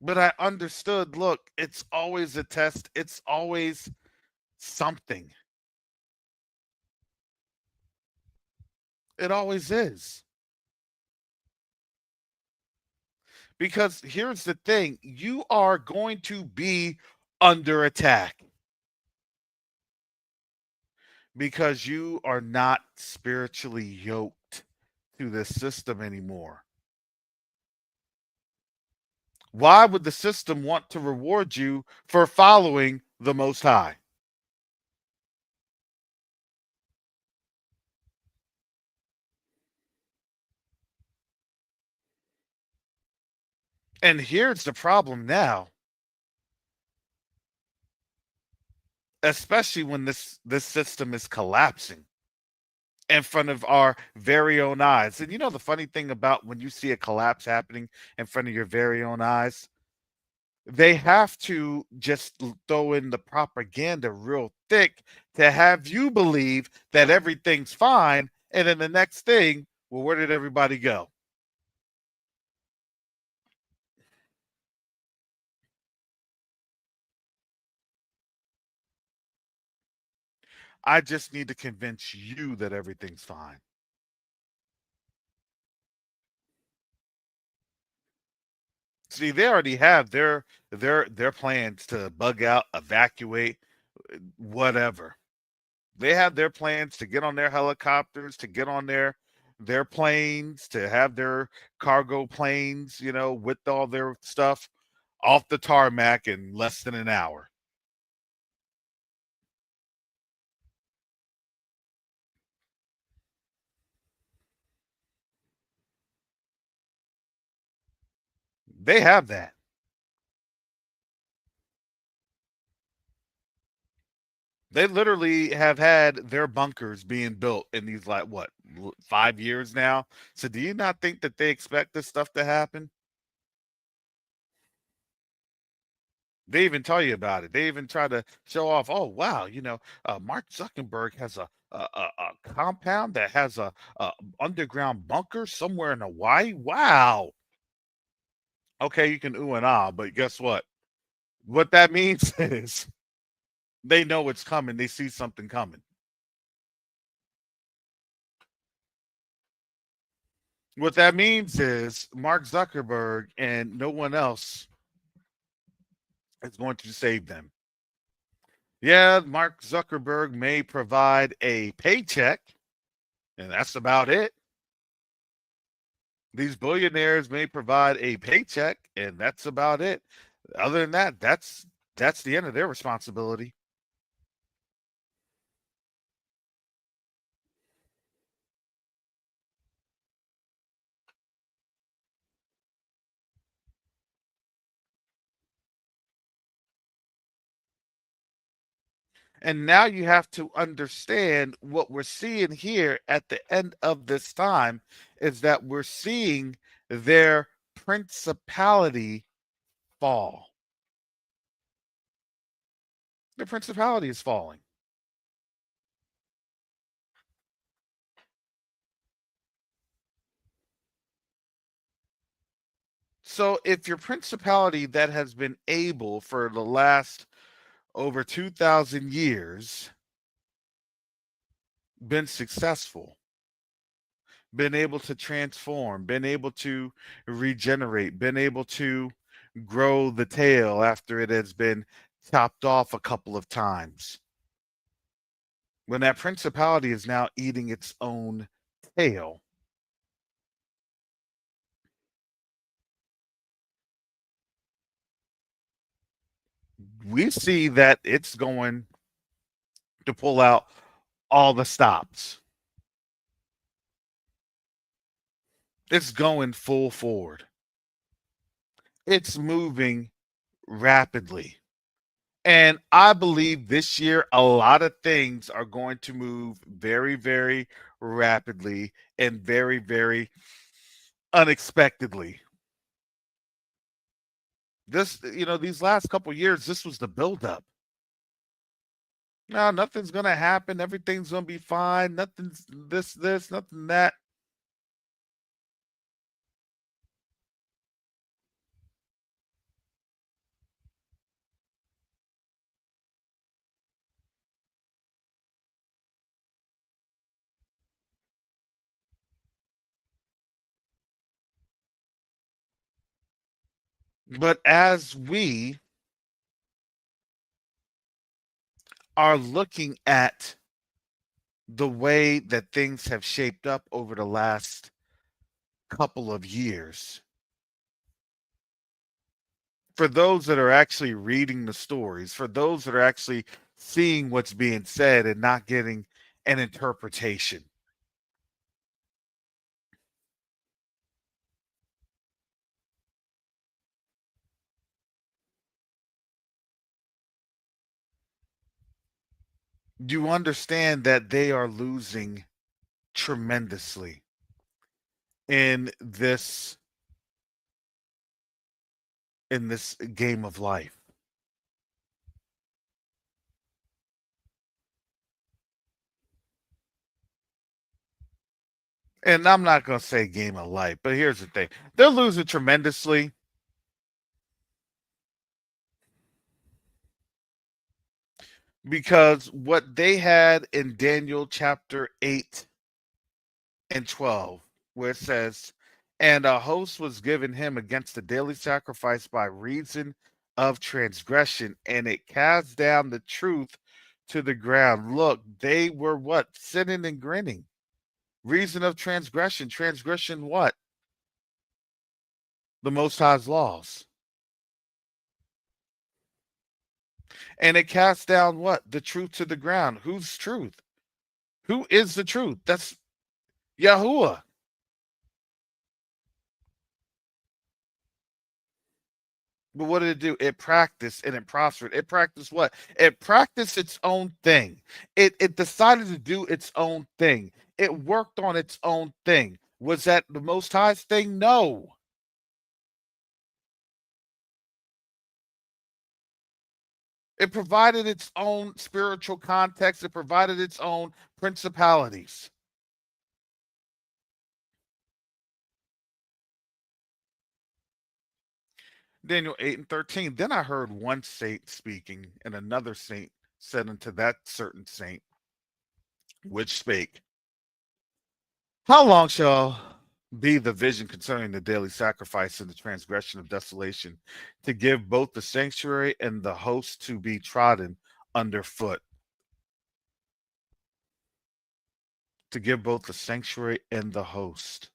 But I understood, look, it's always a test, it's always something. It always is. Because here's the thing, you are going to be under attack because you are not spiritually yoked to this system anymore. Why would the system want to reward you for following the Most High? And here's the problem now, especially when this system is collapsing in front of our very own eyes. And you know the funny thing about when you see a collapse happening in front of your very own eyes, they have to just throw in the propaganda real thick to have you believe that everything's fine. And then the next thing, well, where did everybody go? I just need to convince you that everything's fine. See, they already have their plans to bug out, evacuate, whatever. They have their plans to get on their helicopters, to get on their planes, to have their cargo planes, with all their stuff off the tarmac in less than an hour. They have that. They literally have had their bunkers being built in these, like, what, 5 years now. So do you not think that they expect this stuff to happen? They even tell you about it. They even try to show off. Oh wow, Mark Zuckerberg has a compound that has a underground bunker somewhere in Hawaii. Wow. Okay, you can ooh and ah, but guess what? What that means is they know it's coming. They see something coming. What that means is Mark Zuckerberg and no one else is going to save them. Yeah, Mark Zuckerberg may provide a paycheck, and that's about it. These billionaires may provide a paycheck, and that's about it. Other than that, that's the end of their responsibility. And now you have to understand what we're seeing here at the end of this time is that we're seeing their principality fall. The principality is falling. So if your principality that has been able for the last over 2,000 years been successful, been able to transform, been able to regenerate, been able to grow the tail after it has been chopped off a couple of times. When that principality is now eating its own tail, we see that it's going to pull out all the stops. It's going full forward. It's moving rapidly. And I believe this year a lot of things are going to move very, very rapidly and very, very unexpectedly. These last couple years, this was the buildup. No, nothing's gonna happen. Everything's gonna be fine. Nothing's this, nothing that. But as we are looking at the way that things have shaped up over the last couple of years, for those that are actually reading the stories, for those that are actually seeing what's being said and not getting an interpretation, do you understand that they are losing tremendously in this game of life? And I'm not going to say game of life, but here's the thing. They're losing tremendously because what they had in Daniel chapter 8 and 12, where it says, and a host was given him against the daily sacrifice by reason of transgression, and it cast down the truth to the ground. Look, they were what? Sinning and grinning. Reason of transgression. Transgression what? The Most High's laws. And it cast down what? The truth to the ground. Whose truth? Who is the truth? That's Yahuwah. But what did it do? It practiced and it prospered. It practiced what? It practiced its own thing. It decided to do its own thing. It worked on its own thing. Was that the Most High's thing? No. It provided its own spiritual context. It provided its own principalities. Daniel 8 and 13. Then I heard one saint speaking, and another saint said unto that certain saint, which spake, how long shall be the vision concerning the daily sacrifice and the transgression of desolation, to give both the sanctuary and the host to be trodden underfoot? To give both the sanctuary and the host.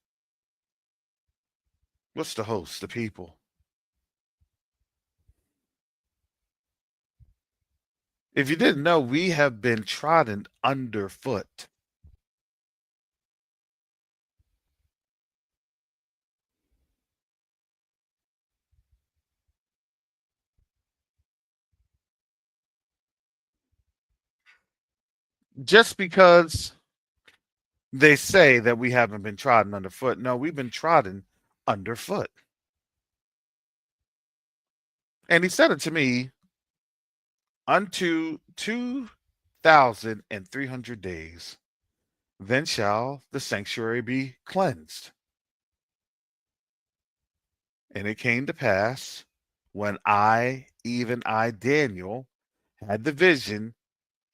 What's the host? The people. If you didn't know, we have been trodden underfoot. Just because they say that we haven't been trodden underfoot. No, we've been trodden underfoot. And he said unto me, unto 2,300 days, then shall the sanctuary be cleansed. And it came to pass, when I, even I, Daniel, had the vision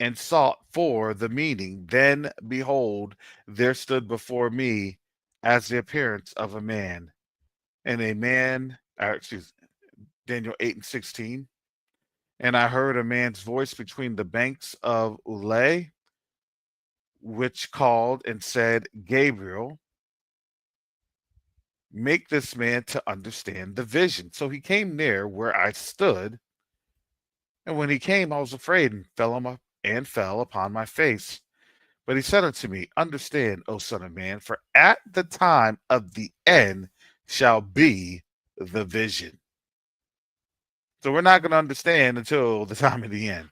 and sought for the meaning, then behold, there stood before me as the appearance of a man, and a man, Daniel 8 and 16. And I heard a man's voice between the banks of Ulai, which called and said, Gabriel, make this man to understand the vision. So he came near where I stood, and when he came, I was afraid and fell upon my face. But he said unto me, understand, O son of man, for at the time of the end shall be the vision. So we're not going to understand until the time of the end.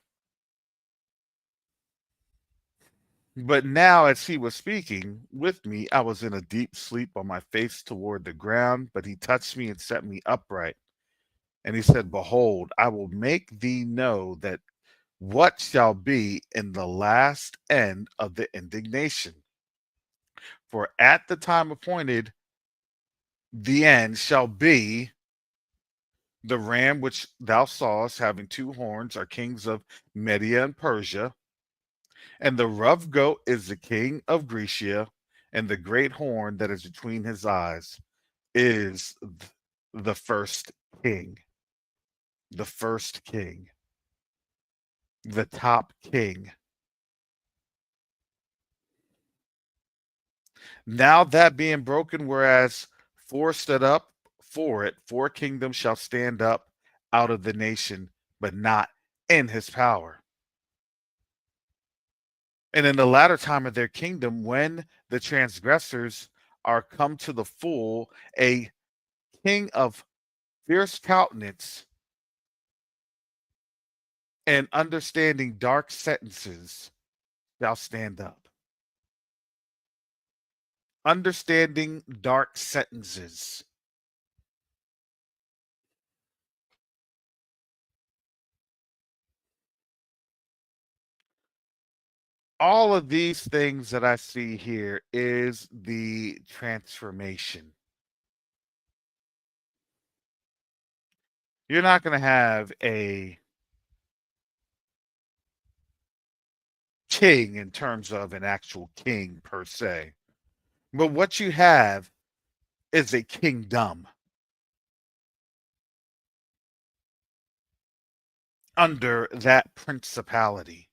But now, as he was speaking with me, I was in a deep sleep on my face toward the ground. But he touched me and set me upright. And he said, behold, I will make thee know that what shall be in the last end of the indignation. For at the time appointed, the end shall be. The ram which thou sawest having two horns are kings of Media and Persia, and the rough goat is the king of Grecia, and the great horn that is between his eyes is the first king. The first king. The top king. Now that being broken, whereas four stood up for it, four kingdoms shall stand up out of the nation, but not in his power. And in the latter time of their kingdom, when the transgressors are come to the full, a king of fierce countenance and understanding dark sentences shall stand up. Understanding dark sentences. All of these things that I see here is the transformation. You're not going to have a king in terms of an actual king per se, but what you have is a kingdom under that principality.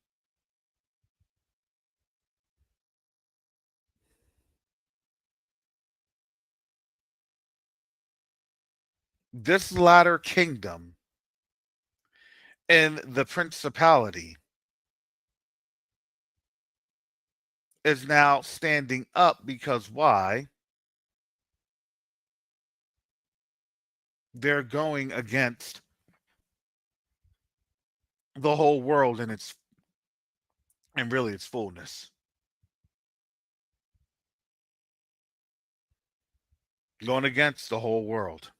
This latter kingdom and the principality is now standing up because why? They're going against the whole world in its and really its fullness. Going against the whole world.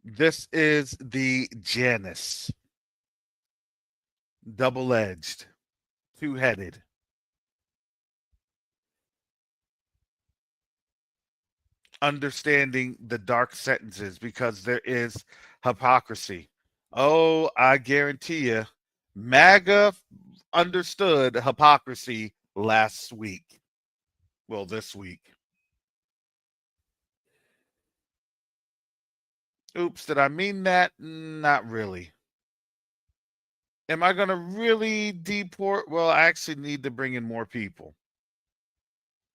This is the Janus, double edged, two headed. Understanding the dark sentences because there is hypocrisy. Oh, I guarantee you, MAGA understood hypocrisy last week. Well, this week. Oops, did I mean that? Not really. Am I going to really deport? Well, I actually need to bring in more people.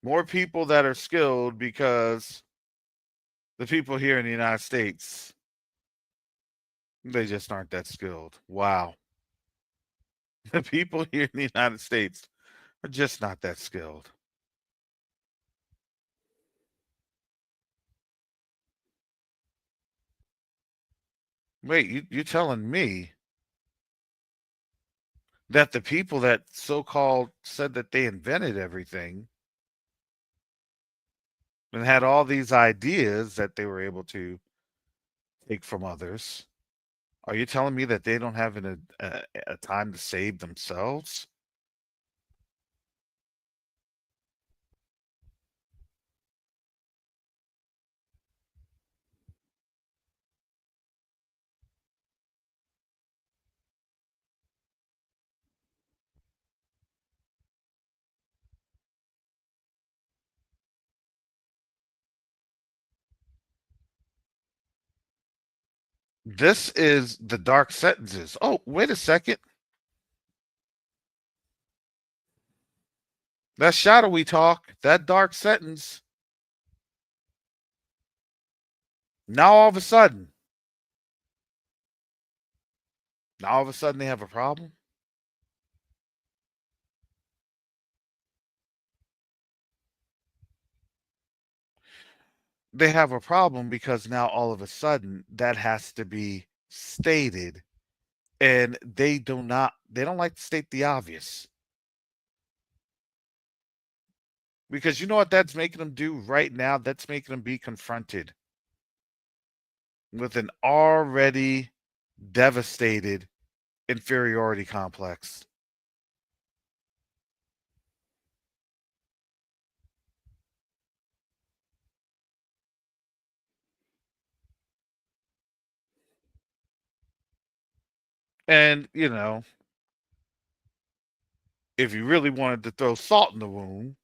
More people that are skilled because the people here in the United States, they just aren't that skilled. Wow. The people here in the United States are just not that skilled. Wait, you're telling me that the people that so-called said that they invented everything and had all these ideas that they were able to take from others, are you telling me that they don't have a time to save themselves? This is the dark sentences. Oh, wait a second. That shadowy talk, that dark sentence. Now all of a sudden they have a problem. They have a problem because now all of a sudden that has to be stated, and they don't like to state the obvious. Because you know what that's making them do right now? That's making them be confronted with an already devastated inferiority complex. And, if you really wanted to throw salt in the wound,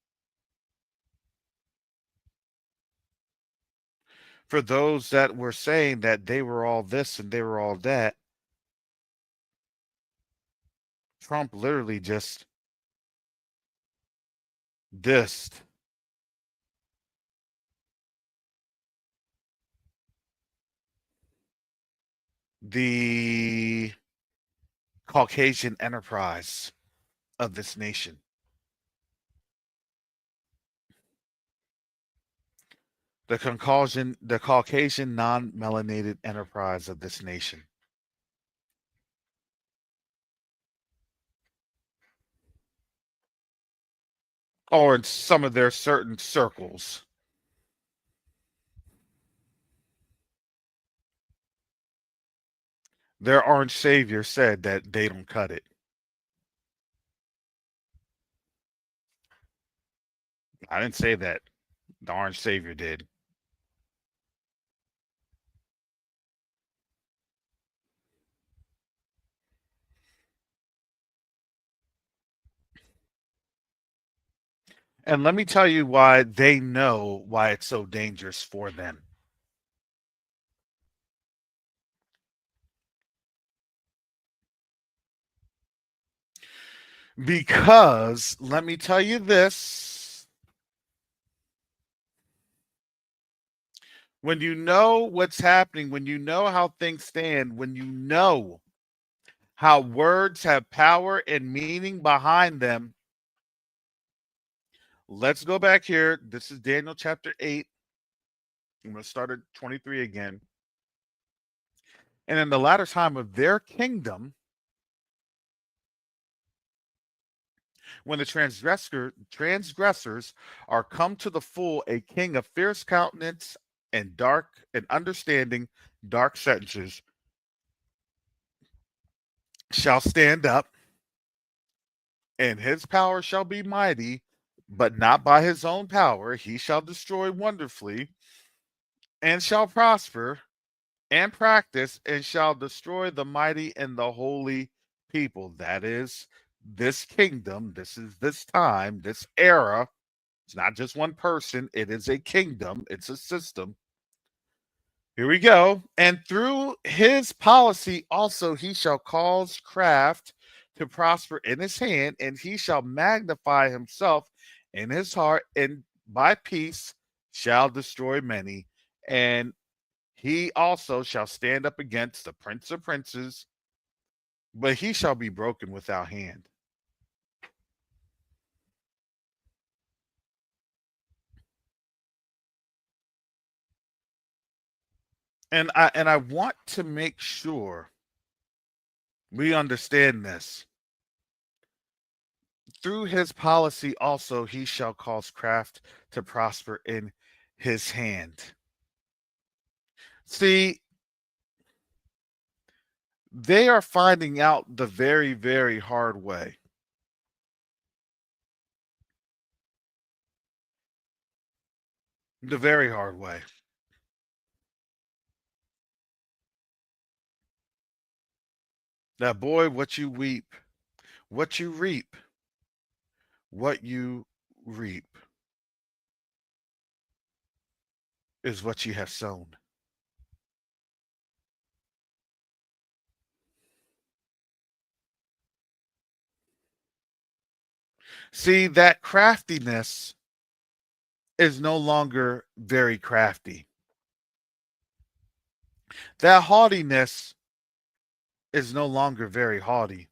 for those that were saying that they were all this and they were all that, Trump literally just dissed the Caucasian enterprise of this nation. The Caucasian non-melanated enterprise of this nation. Or in some of their certain circles. Their orange savior said that they don't cut it. I didn't say that. The orange savior did. And let me tell you why they know why it's so dangerous for them. Because let me tell you this, when you know what's happening, when you know how things stand, when you know how words have power and meaning behind them. Let's go back here. This is Daniel chapter 8. I'm going to start at 23 again. And in the latter time of their kingdom, when the transgressors are come to the full, a king of fierce countenance and dark and understanding dark sentences shall stand up, and his power shall be mighty, but not by his own power. He shall destroy wonderfully, and shall prosper, and practice, and shall destroy the mighty and the holy people. That is this kingdom. This is this time, this era. It's not just one person, it is a kingdom, it's a system. Here we go. And through his policy also he shall cause craft to prosper in his hand, and he shall magnify himself in his heart, and by peace shall destroy many. And he also shall stand up against the prince of princes, but he shall be broken without hand. And I want to make sure we understand this. Through his policy also he shall cause craft to prosper in his hand. See, they are finding out the very, very hard way. The very hard way. That boy, what you weep, what you reap, what you reap is what you have sown. See, that craftiness is no longer very crafty. That haughtiness is no longer very haughty.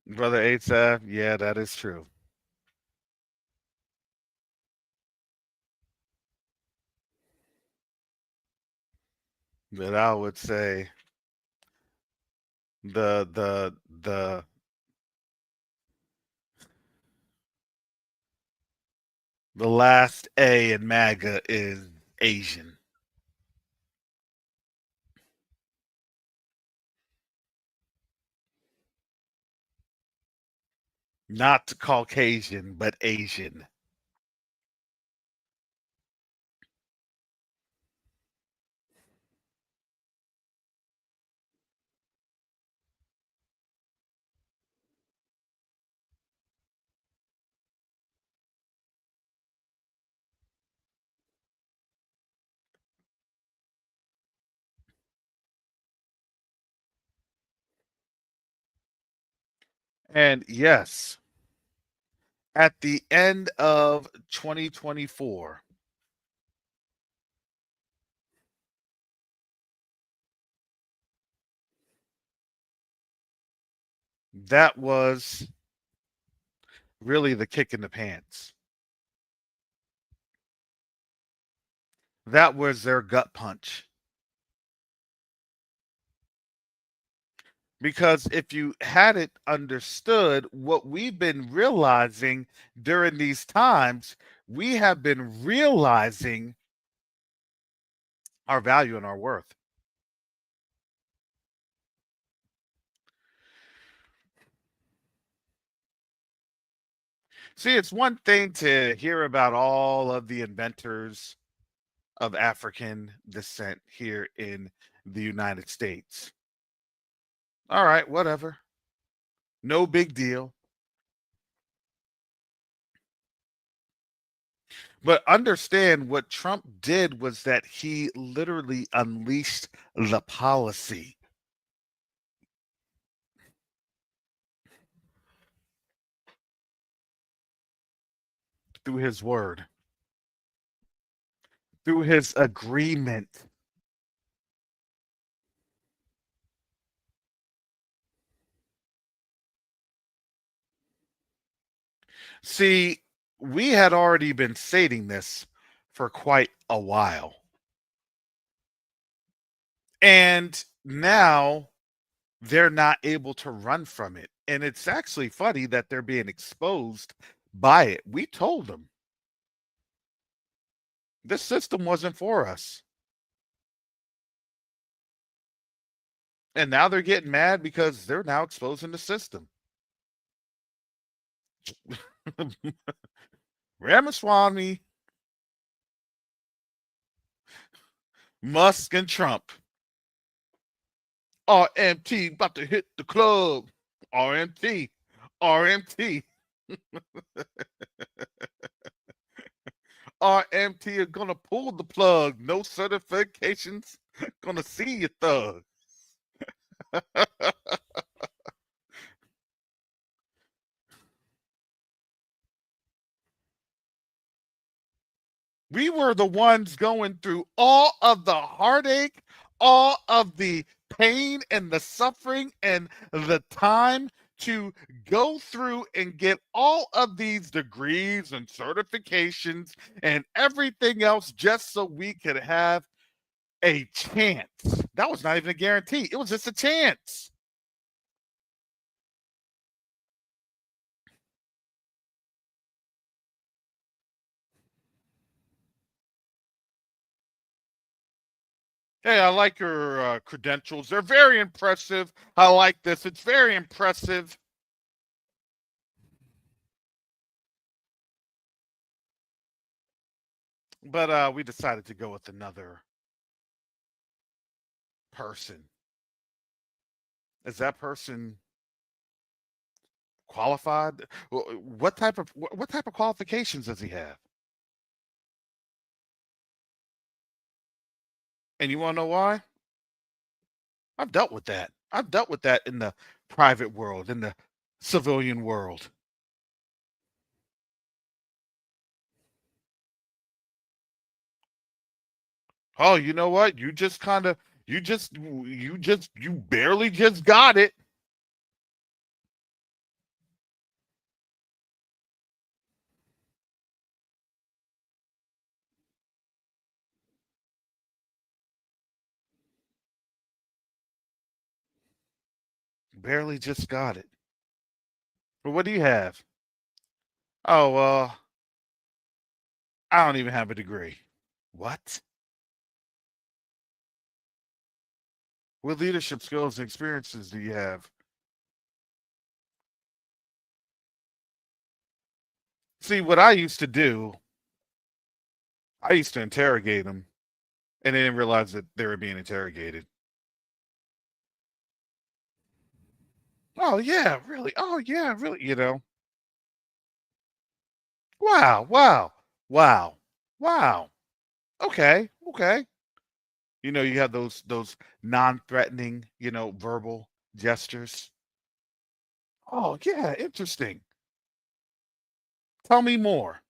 Brother Asaph, yeah, that is true. But I would say the the last A in MAGA is Asian, not Caucasian, but Asian. And yes, at the end of 2024, that was really the kick in the pants. That was their gut punch. Because if you hadn't understood what we've been realizing during these times, we have been realizing our value and our worth. See, it's one thing to hear about all of the inventors of African descent here in the United States. All right, whatever. No big deal. But understand what Trump did was that he literally unleashed the policy through his word, through his agreement. See, we had already been stating this for quite a while. And now they're not able to run from it. And it's actually funny that they're being exposed by it. We told them this system wasn't for us. And now they're getting mad because they're now exposing the system. Ramaswamy, Musk, and Trump. RMT about to hit the club. RMT. RMT. RMT are gonna pull the plug. No certifications. Gonna see you, thug. We were the ones going through all of the heartache, all of the pain and the suffering and the time to go through and get all of these degrees and certifications and everything else just so we could have a chance. That was not even a guarantee. It was just a chance. Hey, I like your credentials. They're very impressive. I like this. It's very impressive. But we decided to go with another person. Is that person qualified? What type of qualifications does he have? And you want to know why? I've dealt with that. I've dealt with that in the private world, in the civilian world. Oh, you know what? You barely just got it. Barely just got it. But what do you have? Oh, well, I don't even have a degree. What? What leadership skills and experiences do you have? See, what I used to do, I used to interrogate them and they didn't realize that they were being interrogated. Oh, yeah, really? Oh, yeah, really? Wow, wow, wow, wow. Okay, okay. You have those non-threatening, verbal gestures. Oh, yeah, interesting. Tell me more.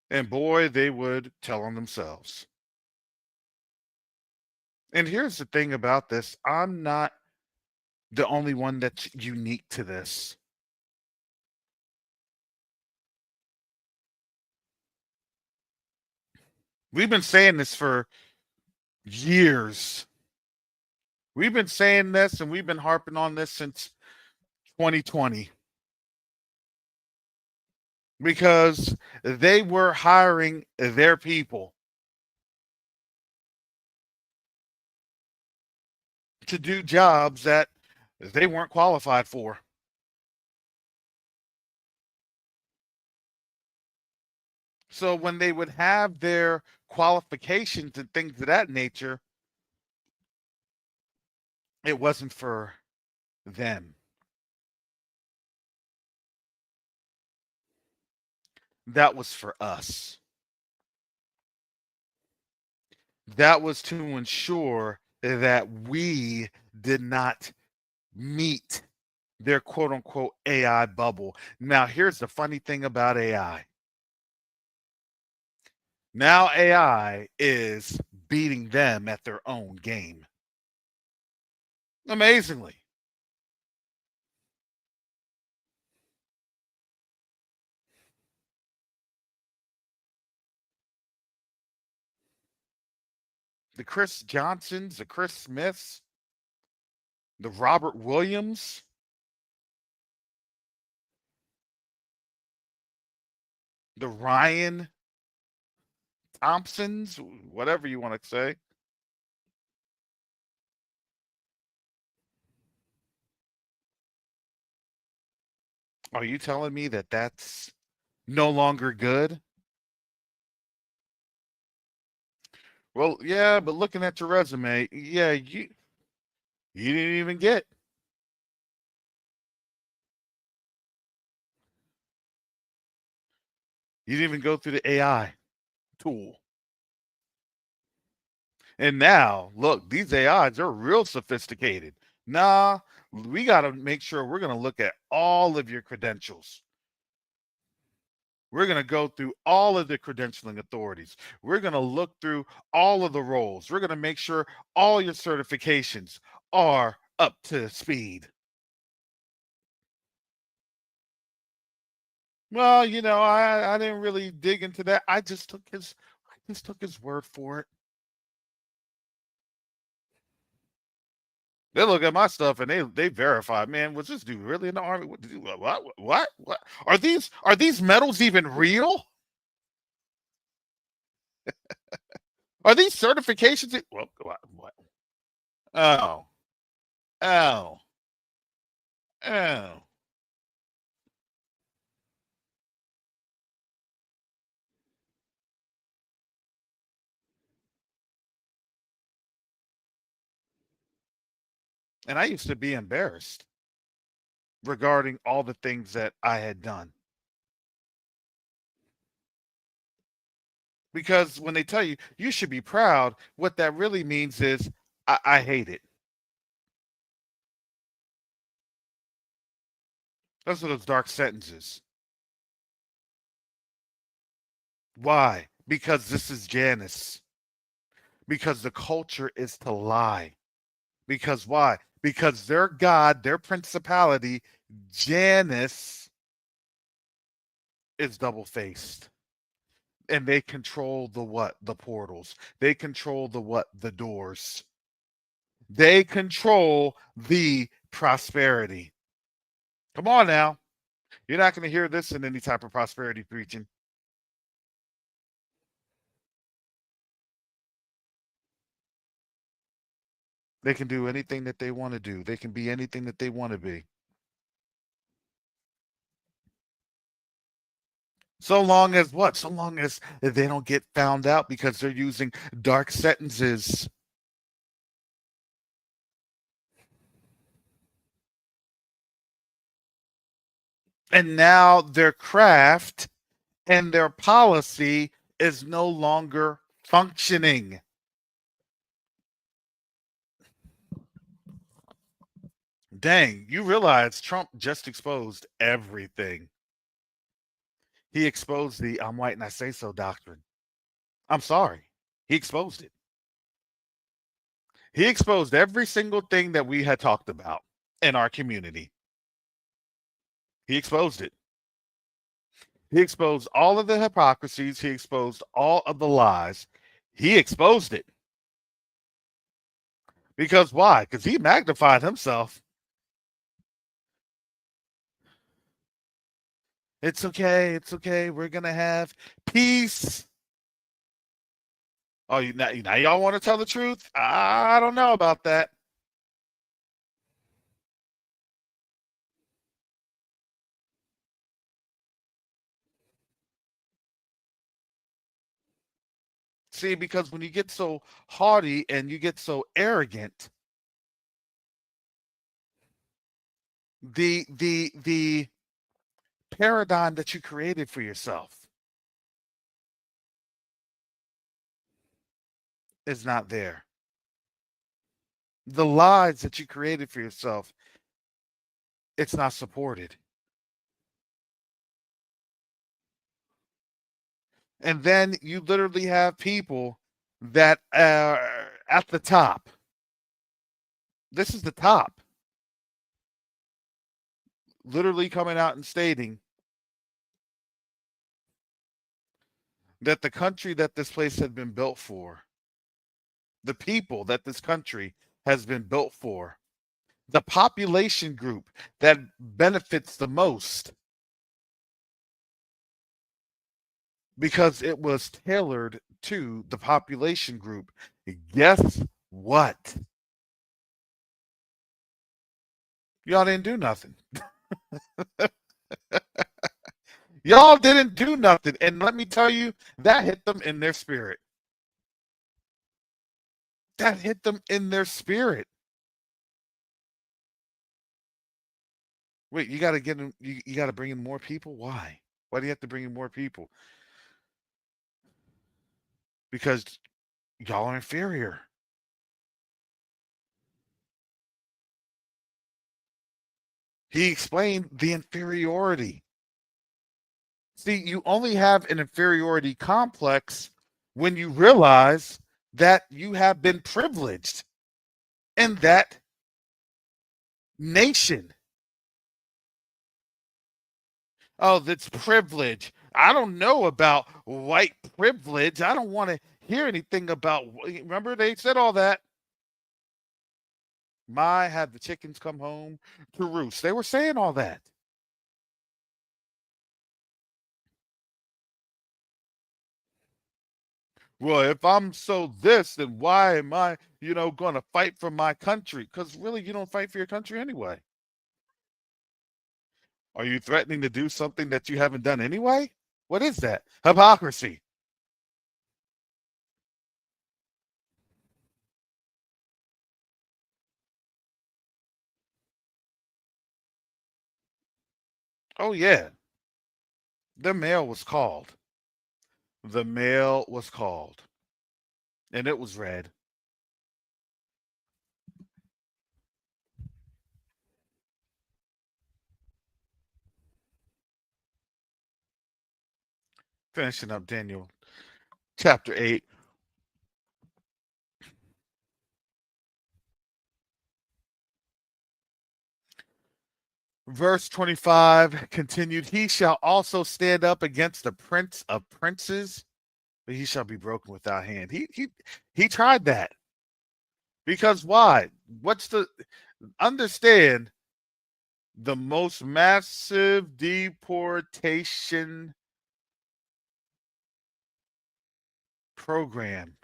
And boy, they would tell on themselves. And here's the thing about this, I'm not the only one that's unique to this. We've been saying this for years. We've been saying this and we've been harping on this since 2020 because they were hiring their people to do jobs that they weren't qualified for. So when they would have their qualifications and things of that nature, it wasn't for them. that was for us. That was to ensure that we did not meet their quote unquote AI bubble. Now, here's the funny thing about AI. Now, AI is beating them at their own game. Amazingly. The Chris Johnsons, the Chris Smiths, the Robert Williams, the Ryan Thompsons, whatever you want to say. Are you telling me that that's no longer good? Well, yeah, but looking at your resume, yeah, you didn't even get. You didn't even go through the AI tool. And now, look, these AIs are real sophisticated. Nah, we got to make sure we're going to look at all of your credentials. We're going to go through all of the credentialing authorities. We're going to look through all of the roles. We're going to make sure all your certifications are up to speed. Well, I didn't really dig into that. I just took his word for it. They look at my stuff and they verify, man, was this dude really in the army? What? Are these medals even real? Are these certifications? Well, what? Oh, oh, oh. And I used to be embarrassed regarding all the things that I had done. Because when they tell you you should be proud, what that really means is I hate it. Those are those dark sentences. Why? Because this is Janice. Because the culture is to lie. Because why? Because their God, their principality, Janice, is double faced. And they control the what? The portals. They control the what? The doors. They control the prosperity. Come on now. You're not going to hear this in any type of prosperity preaching. They can do anything that they want to do. They can be anything that they want to be. So long as what? So long as they don't get found out because they're using dark sentences. And now their craft and their policy is no longer functioning. Dang, you realize Trump just exposed everything. He exposed the I'm white and I say so doctrine. I'm sorry. He exposed it. He exposed every single thing that we had talked about in our community. He exposed it. He exposed all of the hypocrisies. He exposed all of the lies. He exposed it. Because why? Because he magnified himself. It's okay. It's okay. We're going to have peace. Oh, now y'all want to tell the truth? I don't know about that. See, because when you get so haughty and you get so arrogant, the paradigm that you created for yourself is not there. The lies that you created for yourself, it's not supported. And then you literally have people that are at the top. This is the top. Literally coming out and stating that the country that this place had been built for, the people that this country has been built for, the population group that benefits the most, because it was tailored to the population group. Guess what? Y'all didn't do nothing. Y'all didn't do nothing. And let me tell you, that hit them in their spirit. That hit them in their spirit. Wait, you got to get them, you got to bring in more people? Why? Why do you have to bring in more people? Because y'all are inferior. He explained the inferiority. See, you only have an inferiority complex when you realize that you have been privileged in that nation. Oh, that's privilege. I don't know about white privilege. I don't want to hear anything about. Remember, they said all that. My had the chickens come home to roost. They were saying all that. Well, if I'm so this, then why am I, going to fight for my country? Because really, you don't fight for your country anyway. Are you threatening to do something that you haven't done anyway? What is that? Hypocrisy. Oh, yeah. The mail was called. The mail was called. And it was read. Finishing up Daniel chapter 8. Verse 25 continued, he shall also stand up against the prince of princes, but he shall be broken without hand. He tried that. Because why? What's the understand the most massive deportation program?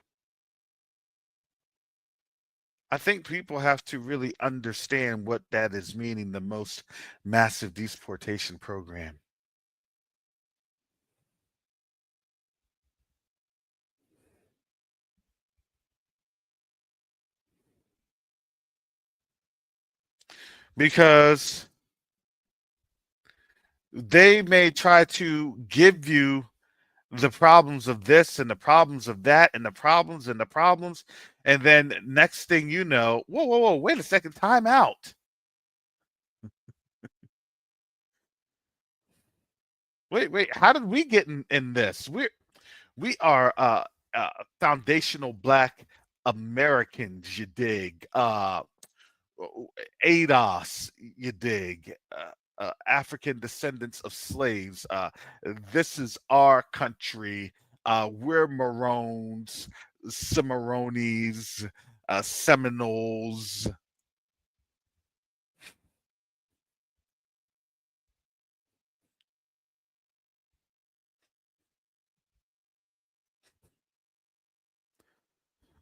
I think people have to really understand what that is meaning, the most massive deportation program. Because they may try to give you the problems of this and the problems of that and the problems and the problems. And then next thing you know, whoa, wait a second, time out. Wait, how did we get in this? We are foundational Black Americans, you dig? ADOS, you dig? African descendants of slaves. This is our country. We're Maroons, Cimarrones, Seminoles.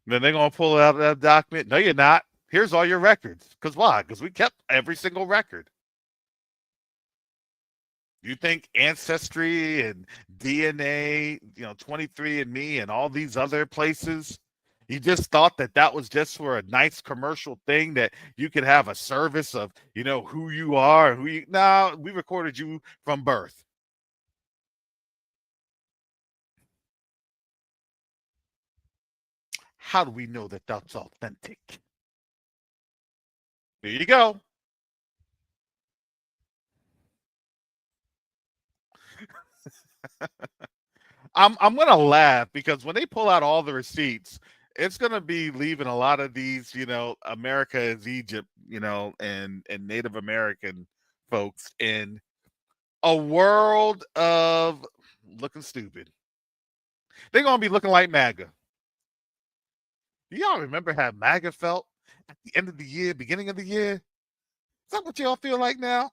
Then they're gonna pull out that document. No, you're not. Here's all your records. Because why? Because we kept every single record. You think Ancestry and DNA, 23andMe and all these other places, you just thought that that was just for a nice commercial thing that you could have a service of, who you are, no, we recorded you from birth. How do we know that that's authentic? There you go. I'm gonna laugh because when they pull out all the receipts, it's gonna be leaving a lot of these, America is Egypt, and Native American folks in a world of looking stupid. They're gonna be looking like MAGA. Do y'all remember how MAGA felt at the end of the year, beginning of the year? Is that what y'all feel like now?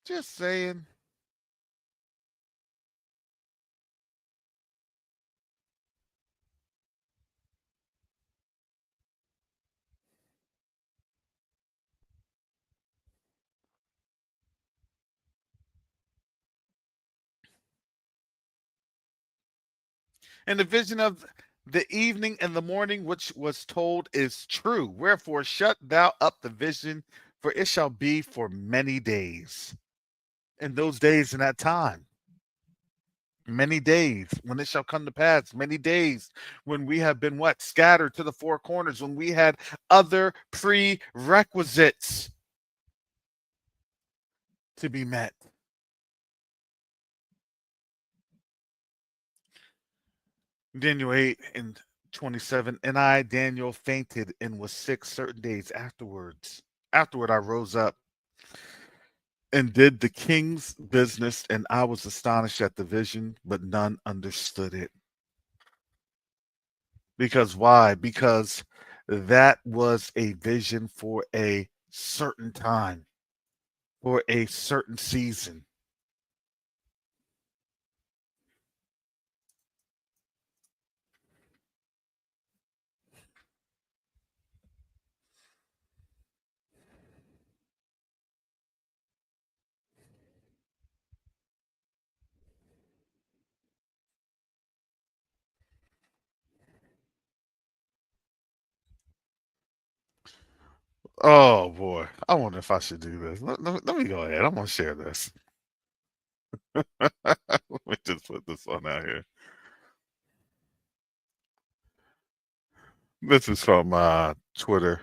Just saying. And the vision of the evening and the morning which was told is true. Wherefore shut thou up the vision, for it shall be for many days. In those days in that time, many days when it shall come to pass, many days when we have been what? Scattered to the four corners, when we had other prerequisites to be met. Daniel 8 and 27, and I, Daniel, fainted and was sick certain days afterwards. Afterward, I rose up and did the king's business, and I was astonished at the vision, but none understood it. Because why? Because that was a vision for a certain time, for a certain season. Oh boy, I wonder if I should do this. Let me go ahead. I'm gonna share this. Let me just put this on out here. This is from Twitter,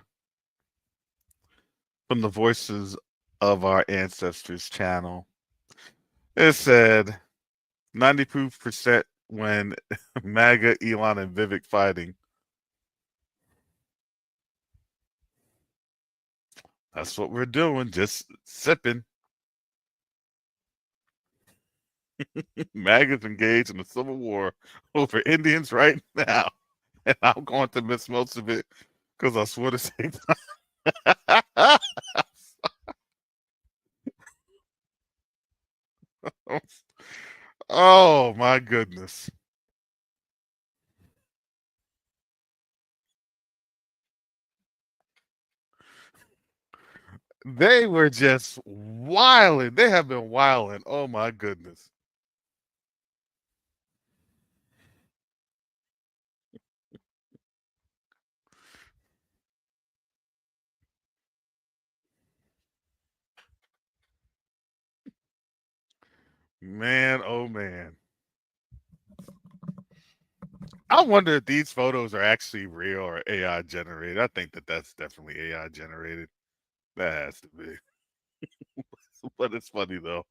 from the Voices of Our Ancestors channel. It said 90% when MAGA, Elon, and Vivek fighting. That's what we're doing, just sipping. MAGA's engaged in a civil war over Indians right now. And I'm going to miss most of it because I swear to say, oh my goodness. They were just wilding. They have been wilding. Oh my goodness. Man, oh man. I wonder if these photos are actually real or AI generated. I think that that's definitely AI generated. That has to be. But it's funny though.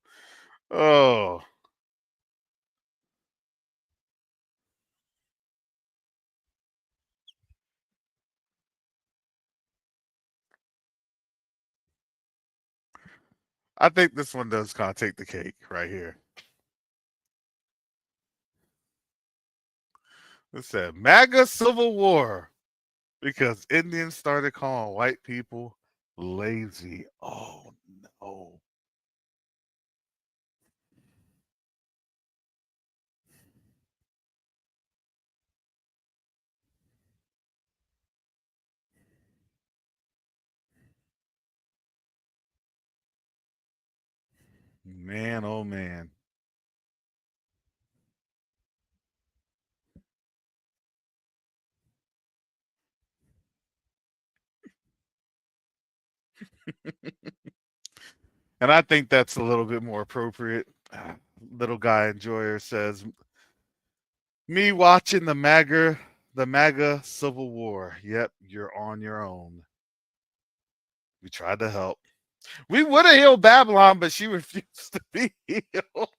Oh, I think this one does kind of take the cake right here. It said MAGA Civil War because Indians started calling white people lazy. Oh no. Man, oh man. And I think that's a little bit more appropriate. Little guy enjoyer says, "Me watching the MAGA Civil War. Yep, you're on your own. We tried to help. We would have healed Babylon, but she refused to be healed."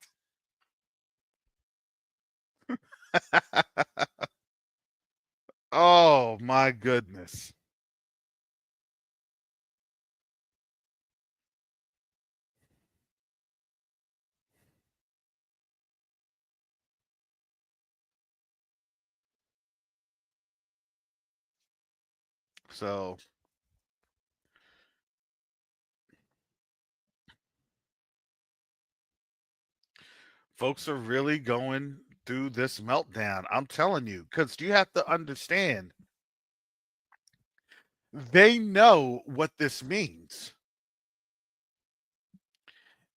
Oh my goodness. So folks are really going through this meltdown. I'm telling you, because you have to understand, they know what this means.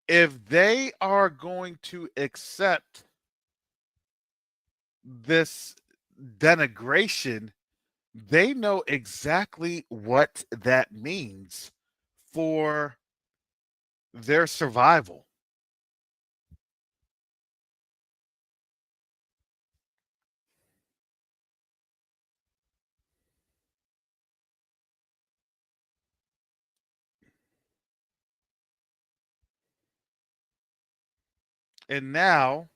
If they are going to accept this denigration, they know exactly what that means for their survival. And now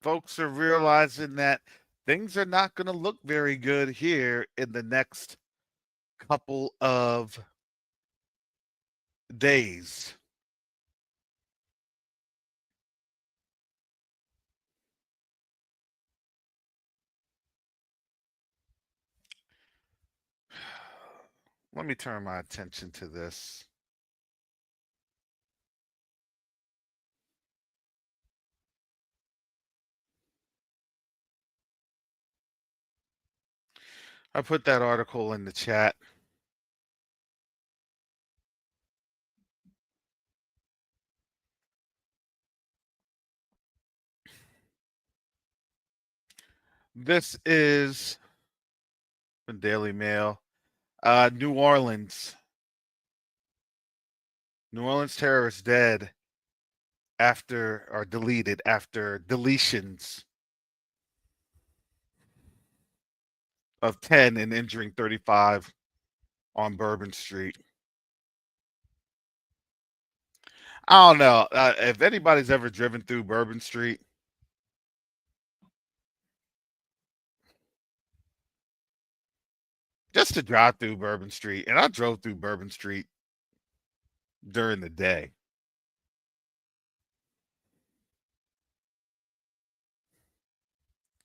folks are realizing that things are not going to look very good here in the next couple of days. Let me turn my attention to this. I put that article in the chat. This is the Daily Mail. New Orleans. New Orleans terrorists dead after, or deleted after deletions of 10 and injuring 35 on Bourbon Street. I don't know. If anybody's ever driven through Bourbon Street, just to drive through Bourbon Street, and I drove through Bourbon Street during the day.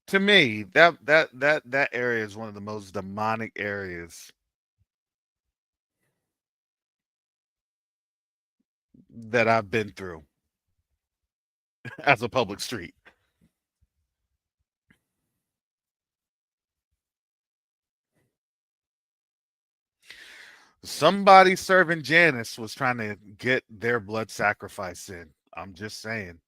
To me, that area is one of the most demonic areas that I've been through as a public street. Somebody serving Janice was trying to get their blood sacrifice in. I'm just saying.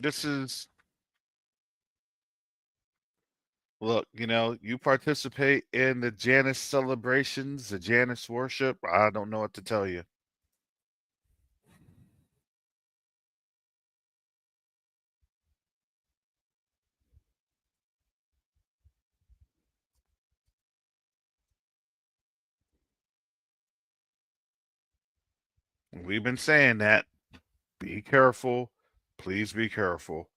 This is, look, you participate in the Janice celebrations, the Janice worship. I don't know what to tell you. We've been saying that. Be careful. Please be careful.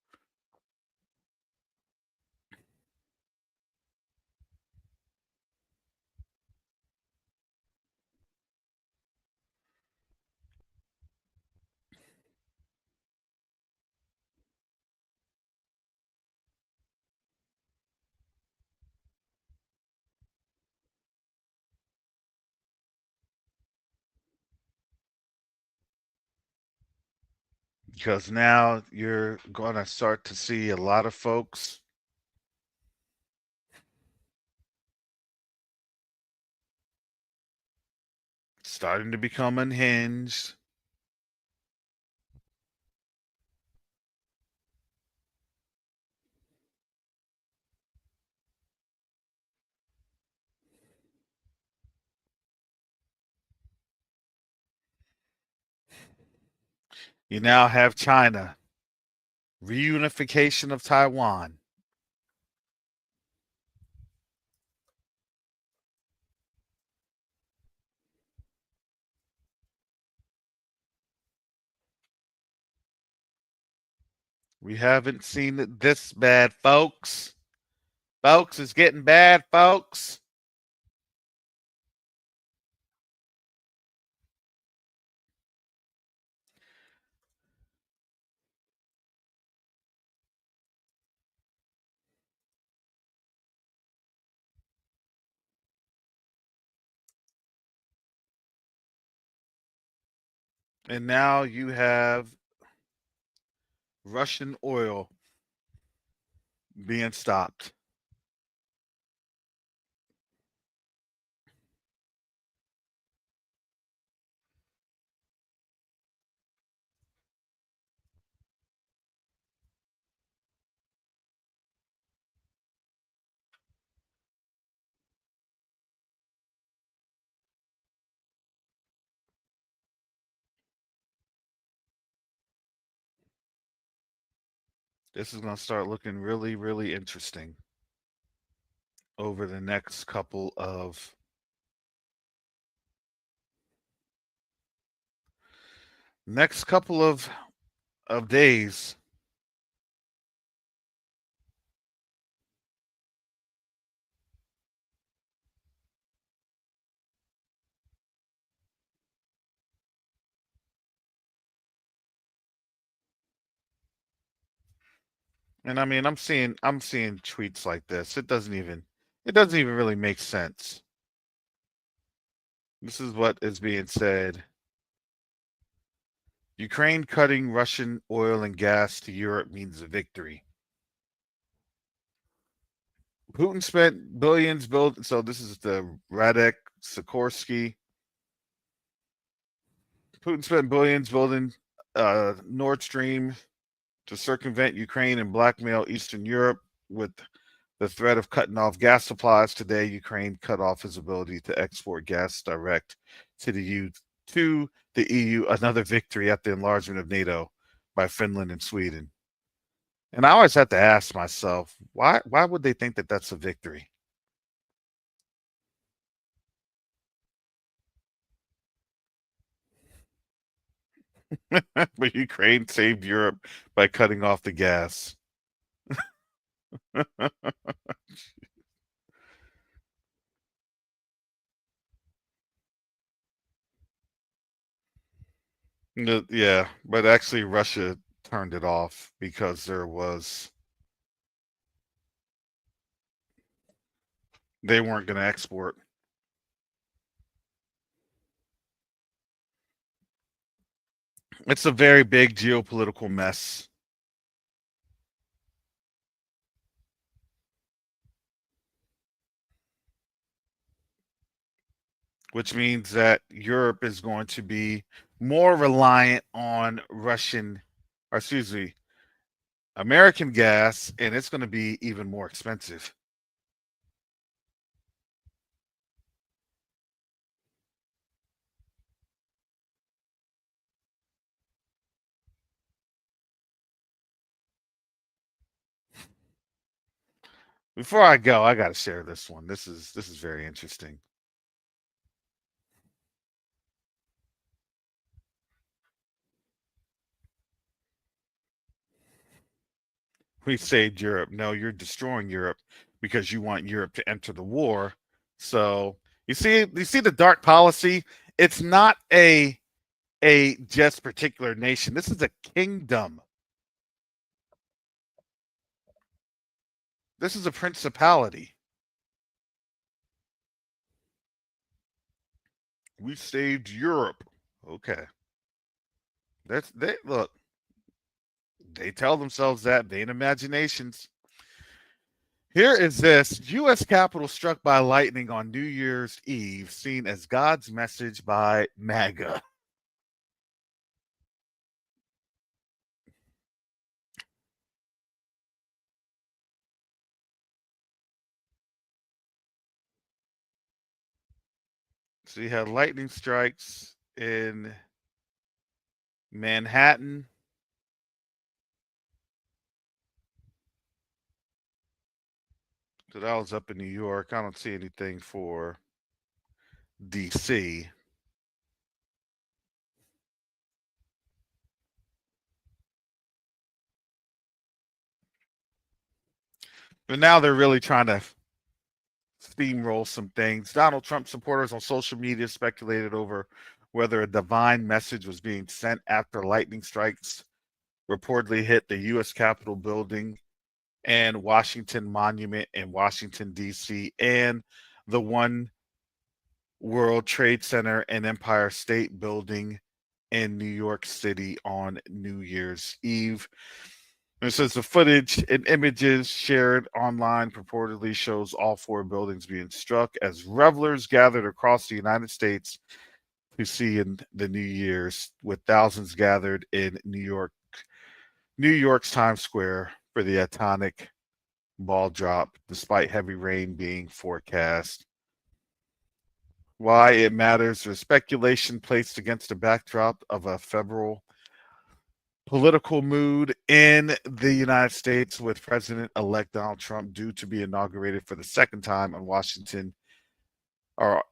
because now you're going to start to see a lot of folks starting to become unhinged. You now have China, reunification of Taiwan. We haven't seen it this bad, folks. Folks, it's getting bad, folks. And now you have Russian oil being stopped. This is going to start looking really, really interesting over the next couple of days. And I mean, I'm seeing tweets like this. It doesn't even really make sense. This is what is being said. Ukraine cutting Russian oil and gas to Europe means a victory. Putin spent billions build. So this is the Radek Sikorsky. Putin spent billions building Nord Stream to circumvent Ukraine and blackmail Eastern Europe with the threat of cutting off gas supplies. Today, Ukraine cut off his ability to export gas direct to the EU. Another victory at the enlargement of NATO by Finland and Sweden. And I always have to ask myself, why would they think that that's a victory? But Ukraine saved Europe by cutting off the gas. Yeah, but actually Russia turned it off because they weren't going to export. It's a very big geopolitical mess. Which means that Europe is going to be more reliant on Russian, or excuse me, American gas, and it's going to be even more expensive. Before I go, I got to share this one. This is very interesting. We saved Europe. No, you're destroying Europe because you want Europe to enter the war. So you see the dark policy. It's not a just particular nation. This is a kingdom. This is a principality. We saved Europe. Okay. That's they look. They tell themselves that, vain imaginations. Here is this U.S. Capitol struck by lightning on New Year's Eve, seen as God's message by MAGA. So you had lightning strikes in Manhattan. So that was up in New York. I don't see anything for DC. But now they're really trying to steamroll some things. Donald Trump supporters on social media speculated over whether a divine message was being sent after lightning strikes reportedly hit the U.S. Capitol building and Washington Monument in Washington, D.C., and the One World Trade Center and Empire State Building in New York City on New Year's Eve. It says the footage and images shared online purportedly shows all four buildings being struck as revelers gathered across the United States to see in the New Year's, with thousands gathered in New York's Times Square for the iconic ball drop, despite heavy rain being forecast. Why it matters, there's speculation placed against the backdrop of a federal political mood in the United States, with President-elect Donald Trump due to be inaugurated for the second time in Washington, or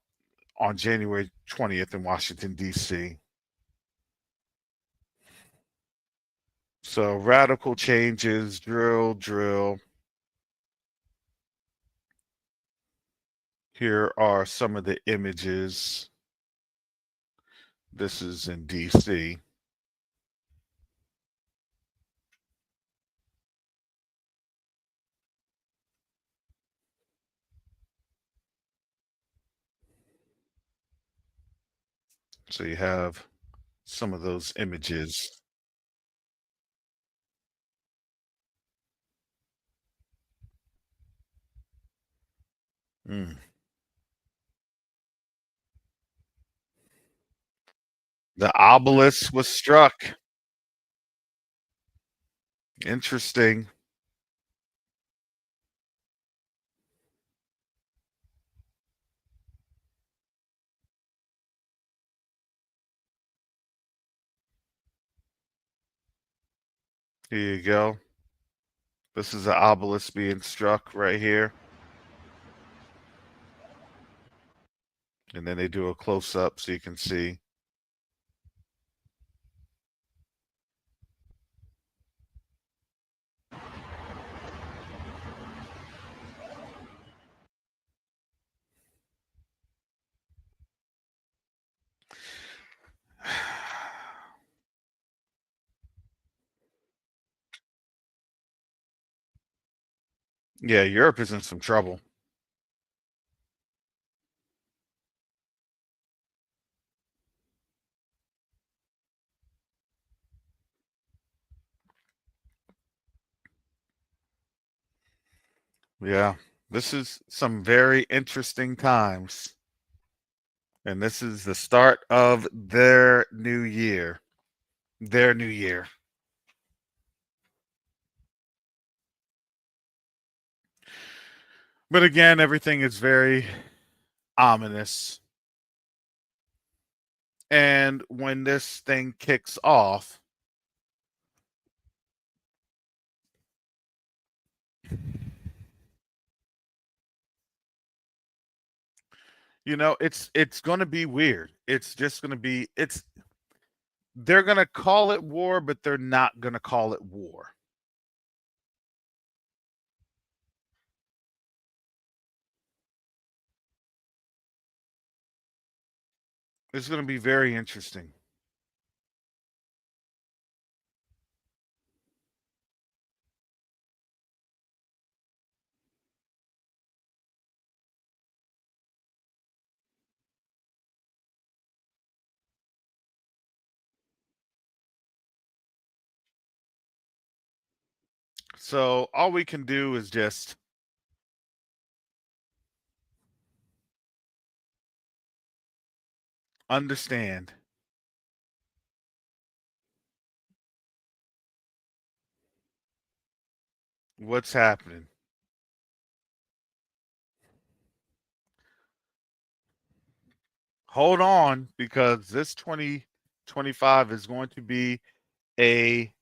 on January 20th in Washington, D.C. So radical changes, drill. Here are some of the images. This is in D.C. So you have some of those images. Mm. The obelisk was struck. Interesting. Here you go. This is the obelisk being struck right here. And then they do a close up so you can see. Yeah, Europe is in some trouble. Yeah, this is some very interesting times. And this is the start of their new year. Their new year. But again, everything is very ominous. And when this thing kicks off, it's going to be weird. It's just going to be it's they're going to call it war, but they're not going to call it war. It's going to be very interesting. So all we can do is just understand what's happening. Hold on, because this 2025 is going to be a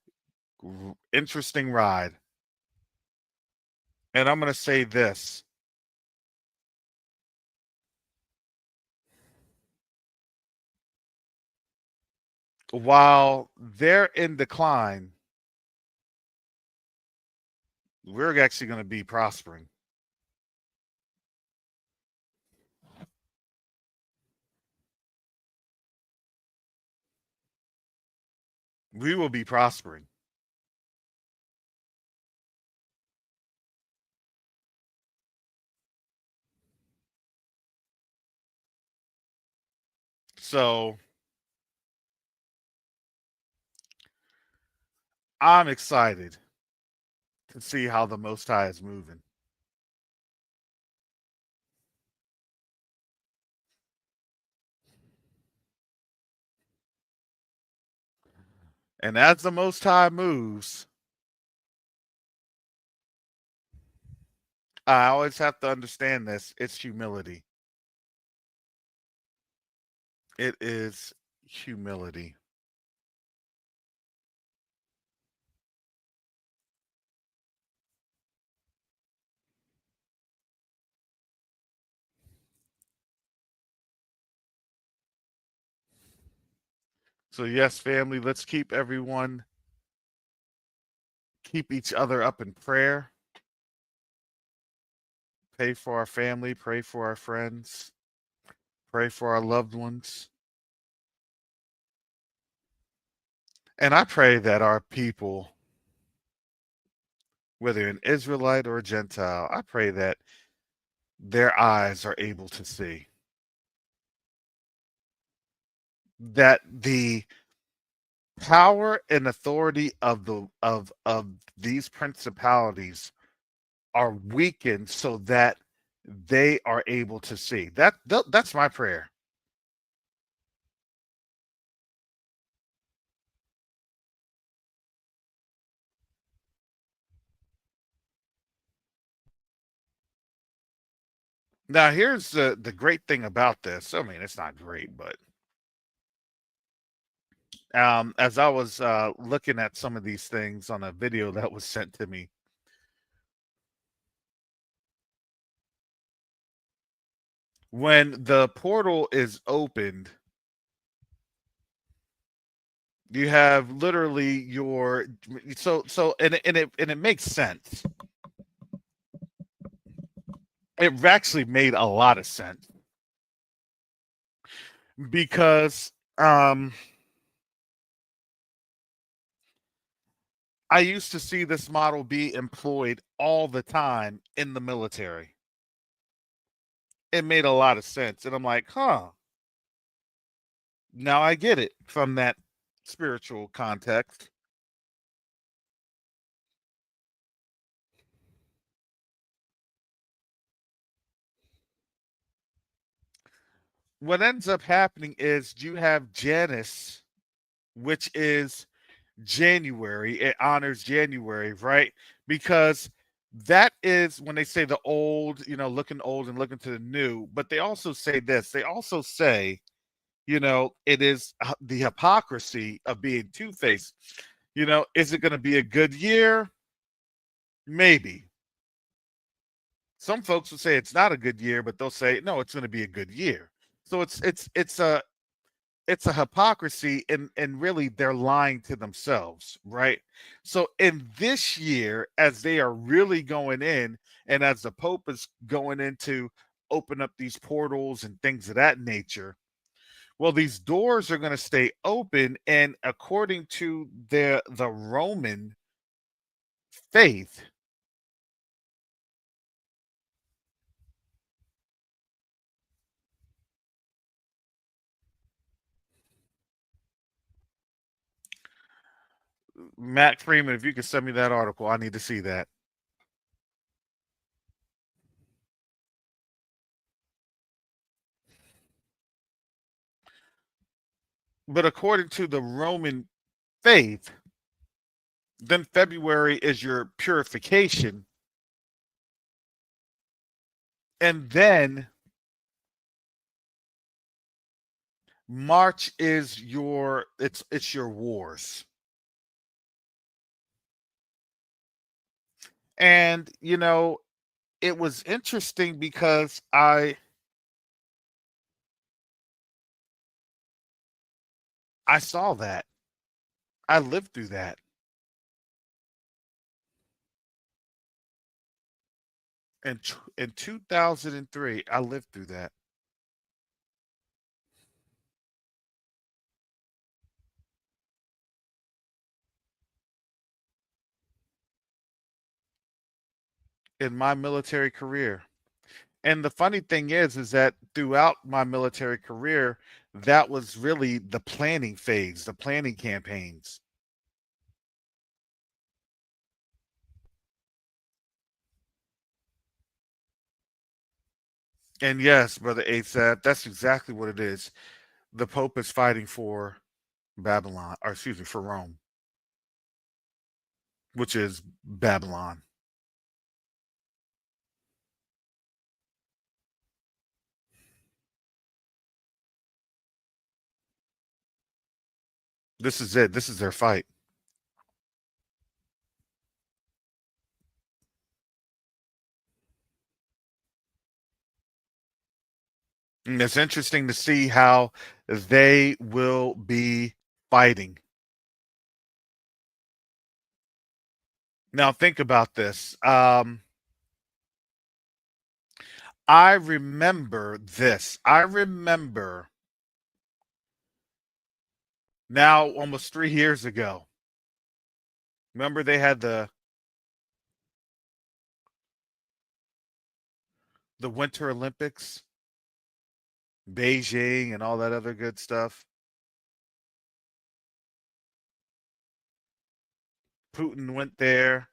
interesting ride. And I'm going to say this. While they're in decline, we're actually going to be prospering. We will be prospering. So I'm excited to see how the Most High is moving. And as the Most High moves, I always have to understand this. It's humility. It is humility. So, yes, family, let's keep keep each other up in prayer. Pray for our family, pray for our friends, pray for our loved ones. And I pray that our people, whether an Israelite or a Gentile, I pray that their eyes are able to see that the power and authority of these principalities are weakened so that they are able to see. That's my prayer. Now, here's the great thing about this. I mean, it's not great, but as I was looking at some of these things on a video that was sent to me, when the portal is opened, you have literally your and it makes sense. It actually made a lot of sense because I used to see this model be employed all the time in the military. It made a lot of sense. And I'm like, huh, now I get it from that spiritual context. What ends up happening is you have Janus, which is January. It honors January, right? Because that is when they say the old, looking old and looking to the new. But they also say this. They also say, it is the hypocrisy of being two-faced. Is it going to be a good year? Maybe. Some folks will say it's not a good year, but they'll say no, it's going to be a good year. So it's a hypocrisy, and really they're lying to themselves, right? So in this year, as they are really going in, and as the Pope is going in to open up these portals and things of that nature, well, these doors are going to stay open, and according to the Roman faith, Matt Freeman, if you could send me that article, I need to see that. But according to the Roman faith, then February is your purification, and then March is it's your wars. And it was interesting because I saw that. I lived through that. In 2003, I lived through that. In my military career. And the funny thing is that throughout my military career, that was really the planning phase, the planning campaigns. And yes, Brother Asap, that's exactly what it is. The Pope is fighting for Babylon, or excuse me, for Rome, which is Babylon. This is it. This is their fight. And it's interesting to see how they will be fighting. Now, think about this. I remember this. I remember now almost 3 years ago. Remember they had the Winter Olympics, Beijing, and all that other good stuff. Putin went there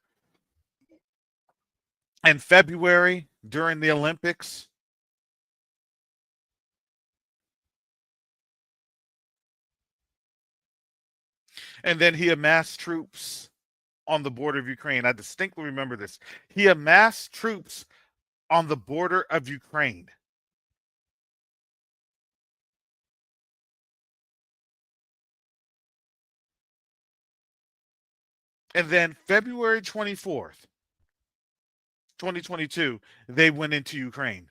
in February during the Olympics, and then he amassed troops on the border of Ukraine. I distinctly remember this. He amassed troops on the border of Ukraine. And then February 24th, 2022, they went into Ukraine.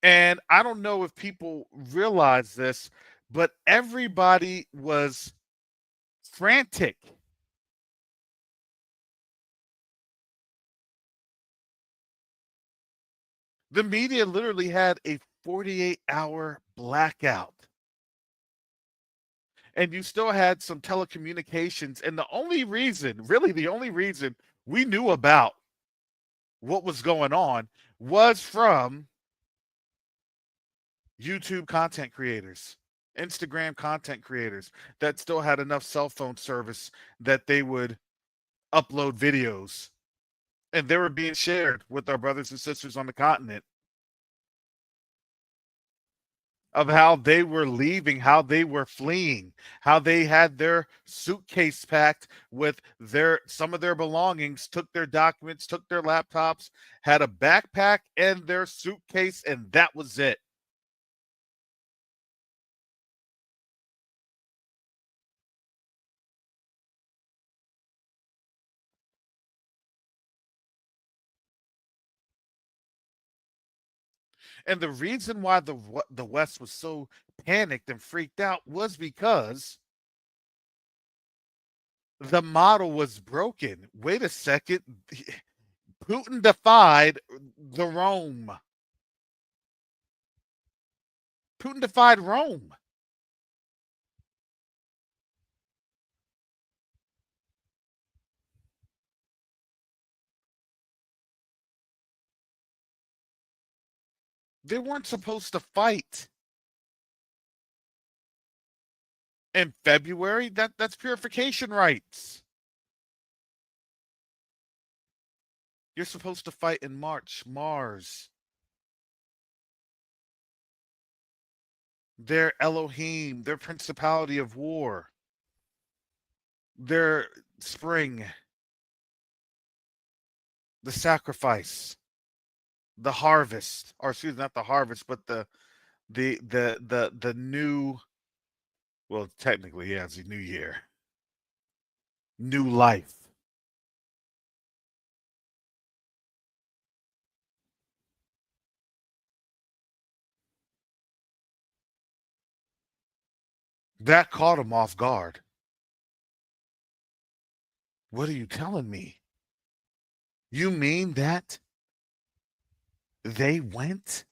And I don't know if people realize this, but everybody was frantic. The media literally had a 48-hour blackout. And you still had some telecommunications. And the only reason, really the only reason we knew about what was going on was from YouTube content creators, Instagram content creators that still had enough cell phone service that they would upload videos and they were being shared with our brothers and sisters on the continent of how they were leaving, how they were fleeing, how they had their suitcase packed with their some of their belongings, took their documents, took their laptops, had a backpack and their suitcase, and that was it. And the reason why the West was so panicked and freaked out was because the model was broken. Wait a second. Putin defied the Rome. Putin defied Rome. They weren't supposed to fight. In February, that's purification rites. You're supposed to fight in March, Mars. Their Elohim, their principality of war, their spring, the sacrifice, the harvest, or excuse me, not the harvest, but the new, well, technically, yeah, it's a new year, new life. That caught him off guard. What are you telling me? You mean that they went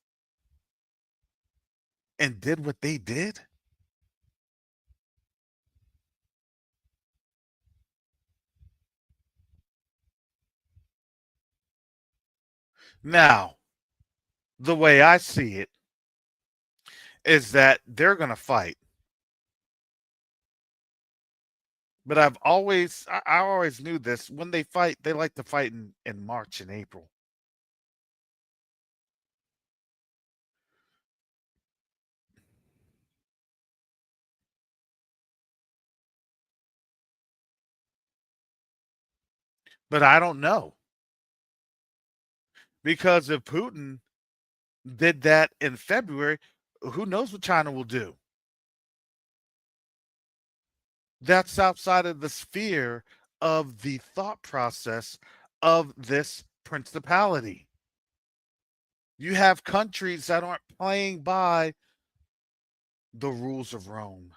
and did what they did? Now, the way I see it is that they're going to fight. But I always knew this. When they fight, they like to fight in March and April. But I don't know. Because if Putin did that in February, who knows what China will do? That's outside of the sphere of the thought process of this principality. You have countries that aren't playing by the rules of Rome.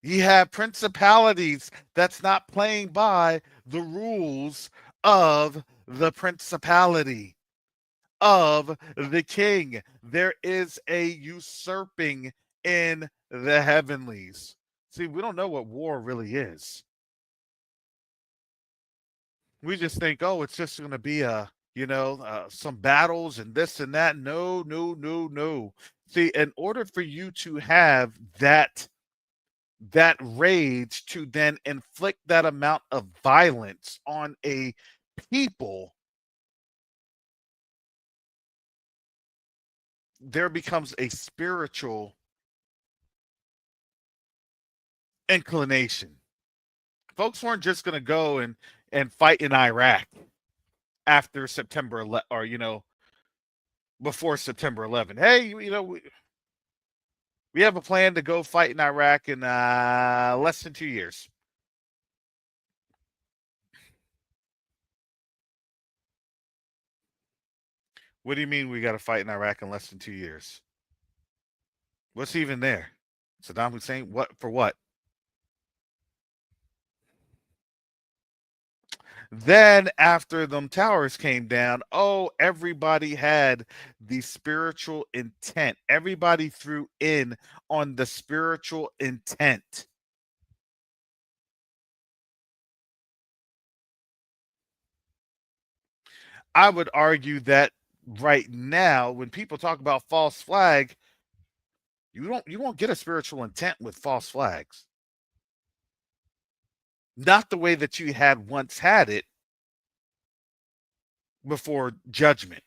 You have principalities that's not playing by the rules of the principality, of the king. There is a usurping in the heavenlies. See, we don't know what war really is. We just think, oh, it's just going to be some battles and this and that. No, no, no, no. See, in order for you to have that rage to then inflict that amount of violence on a people, there becomes a spiritual inclination. Folks weren't just going to go and fight in Iraq after September 11, or before September 11. Hey, we have a plan to go fight in Iraq in less than 2 years. What do you mean we got to fight in Iraq in less than 2 years? What's even there? Saddam Hussein? What for? What? Then after them towers came down, oh, everybody had the spiritual intent. Everybody threw in on the spiritual intent. I would argue that right now, when people talk about false flag, you won't get a spiritual intent with false flags. Not the way that you had once had it before judgment.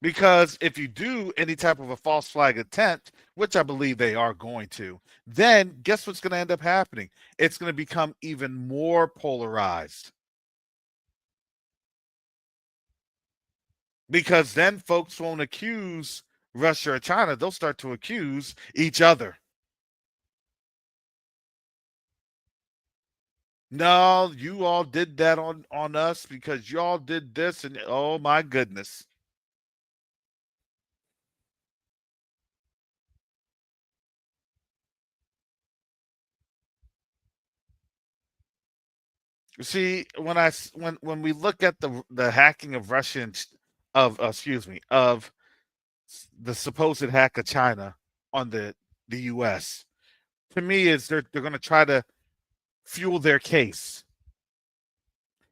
Because if you do any type of a false flag attempt, which I believe they are going to, then guess what's going to end up happening? It's going to become even more polarized. Because then folks won't accuse Russia or China, they'll start to accuse each other. No, you all did that on us because y'all did this, and oh my goodness. See, when we look at the hacking of Russians, of excuse me, of the supposed hack of China on the U.S., to me is they're going to try to fuel their case.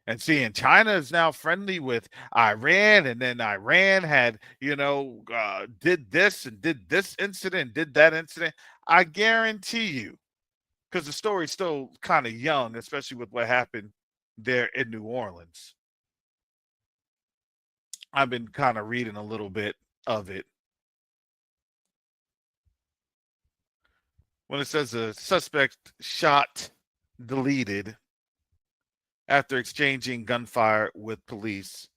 And seeing China is now friendly with Iran, and then Iran had, did this and did this incident, did that incident. I guarantee you, because the story's still kind of young, especially with what happened there in New Orleans. I've been kind of reading a little bit of it. When it says a suspect shot deleted after exchanging gunfire with police,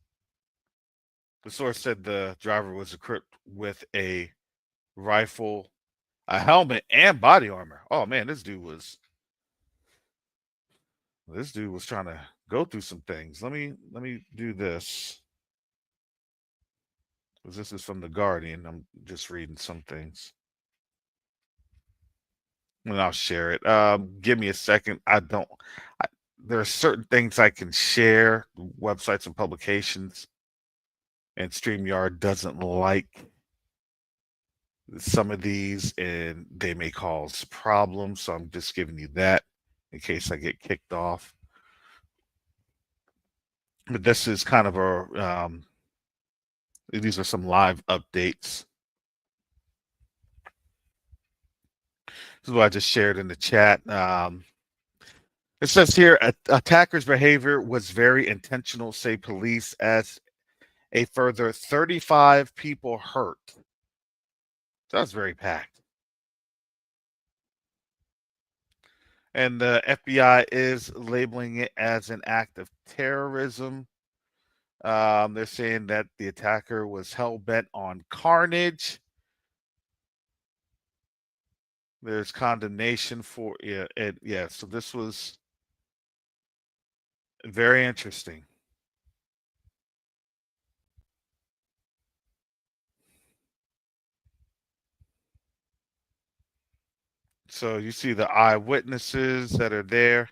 the source said the driver was equipped with a rifle, a helmet, and body armor. Oh man, this dude was trying to go through some things. Let me do this. Because this is from the Guardian. I'm just reading some things. And I'll share it. Give me a second. There are certain things I can share, websites and publications, and StreamYard doesn't like some of these, and they may cause problems. So I'm just giving you that in case I get kicked off. But this is kind of these are some live updates. This is what I just shared in the chat. It says here, attacker's behavior was very intentional, say police, as a further 35 people hurt. So that's very packed. And the FBI is labeling it as an act of terrorism. They're saying that the attacker was hell-bent on carnage. There's condemnation for it. Yeah, so this was very interesting. So you see the eyewitnesses that are there.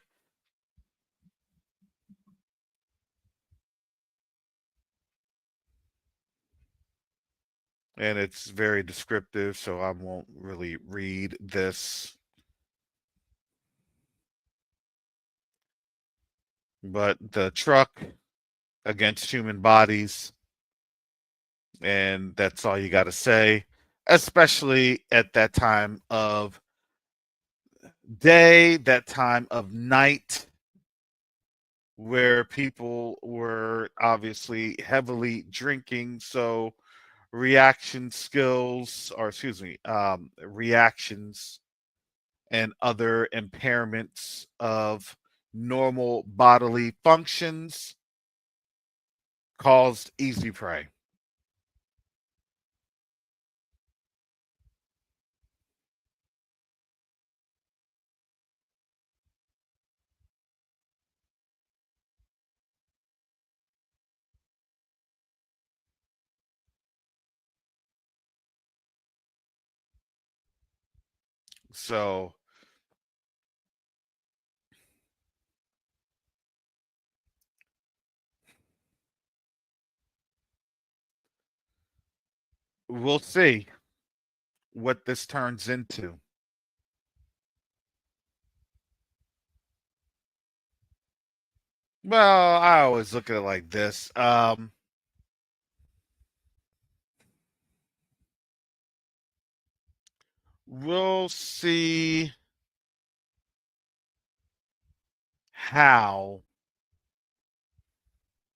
And it's very descriptive, so I won't really read this. But the truck against human bodies, and that's all you got to say, especially at that time of day, that time of night, where people were obviously heavily drinking. So reactions and other impairments of normal bodily functions caused easy prey. So we'll see what this turns into. Well, I always look at it like this. We'll see how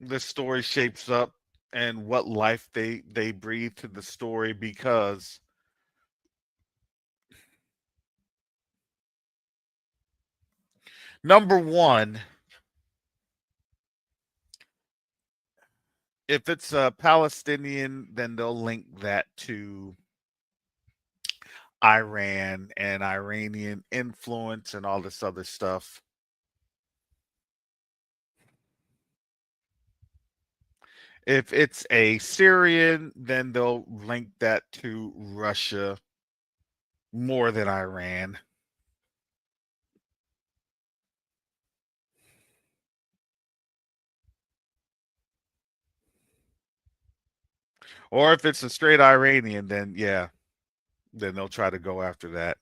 this story shapes up and what life they breathe to the story, because number one, if it's a Palestinian, then they'll link that to Iran and Iranian influence and all this other stuff. If it's a Syrian, then they'll link that to Russia more than Iran. Or if it's a straight Iranian, then yeah, then they'll try to go after that.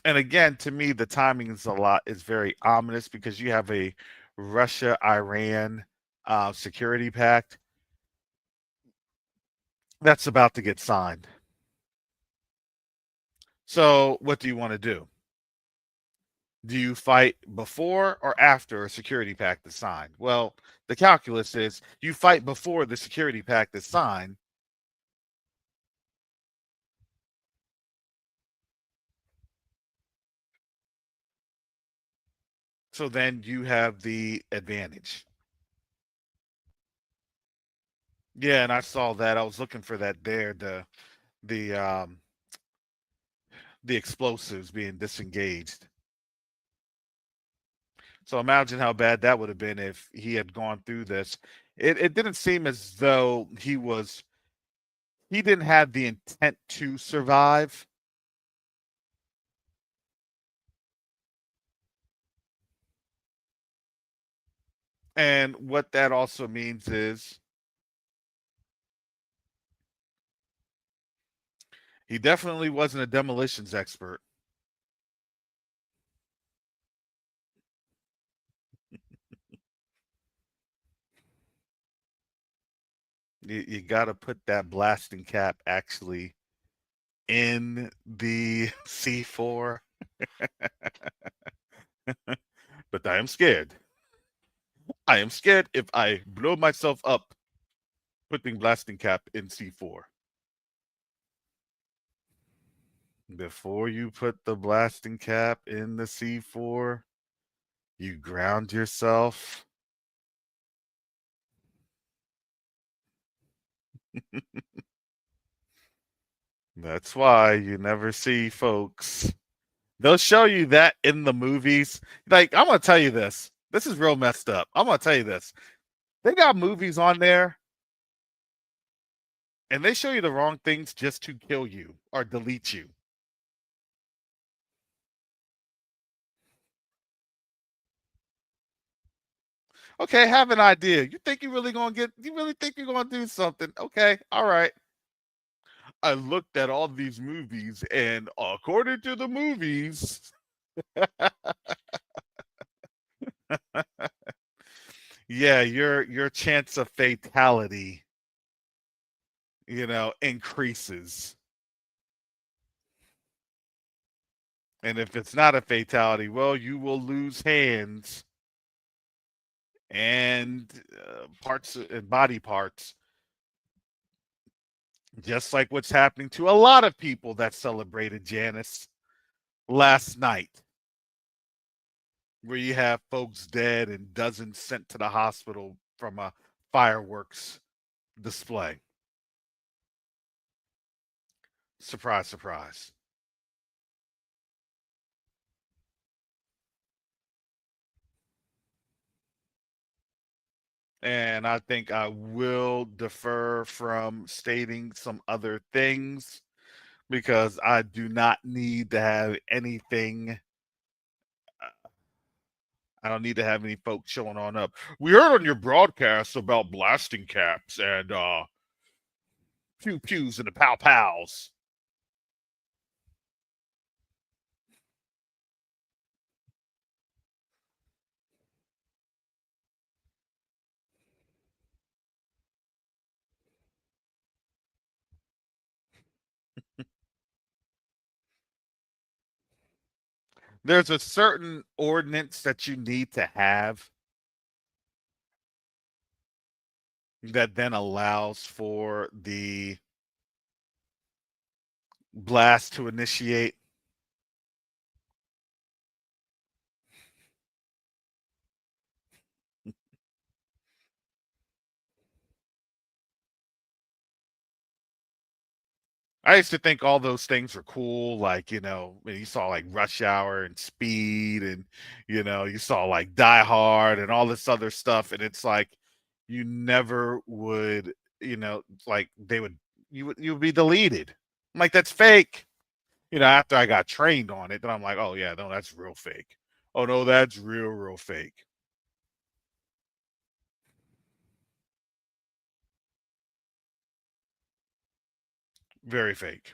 And again, to me, the timing is very ominous because you have a Russia-Iran security pact that's about to get signed. So, what do you want to do? Do you fight before or after a security pact is signed? Well, the calculus is you fight before the security pact is signed. So then you have the advantage. Yeah, and I saw that. I was looking for that there. The um the explosives being disengaged. So imagine how bad that would have been if he had gone through this. It didn't seem as though he didn't have the intent to survive. And what that also means is he definitely wasn't a demolitions expert. You got to put that blasting cap actually in the C4. But I am scared. I am scared if I blow myself up putting blasting cap in C4. Before you put the blasting cap in the C4, you ground yourself. That's why you never see folks. They'll show you that in the movies. Like, I'm going to tell you this. This is real messed up. I'm going to tell you this. They got movies on there and they show you the wrong things just to kill you or delete you. Okay, have an idea. You really think you're gonna do something? Okay, all right. I looked at all these movies, and according to the movies, yeah, your chance of fatality, increases. And if it's not a fatality, well, you will lose hands and parts and body parts, just like what's happening to a lot of people that celebrated Janice last night, where you have folks dead and dozens sent to the hospital from a fireworks display. Surprise, surprise. And I think I will defer from stating some other things because I do not need to have anything. I don't need to have any folks showing on up. We heard on your broadcast about blasting caps and pew pews and the pow pows. There's a certain ordinance that you need to have that then allows for the blast to initiate. I used to think all those things were cool. Like, when you saw like Rush Hour and Speed and, you saw like Die Hard and all this other stuff. And it's like, you never would, like you would be deleted. I'm like, that's fake. After I got trained on it, then I'm like, oh yeah, no, that's real fake. Oh no, that's real fake. Very fake.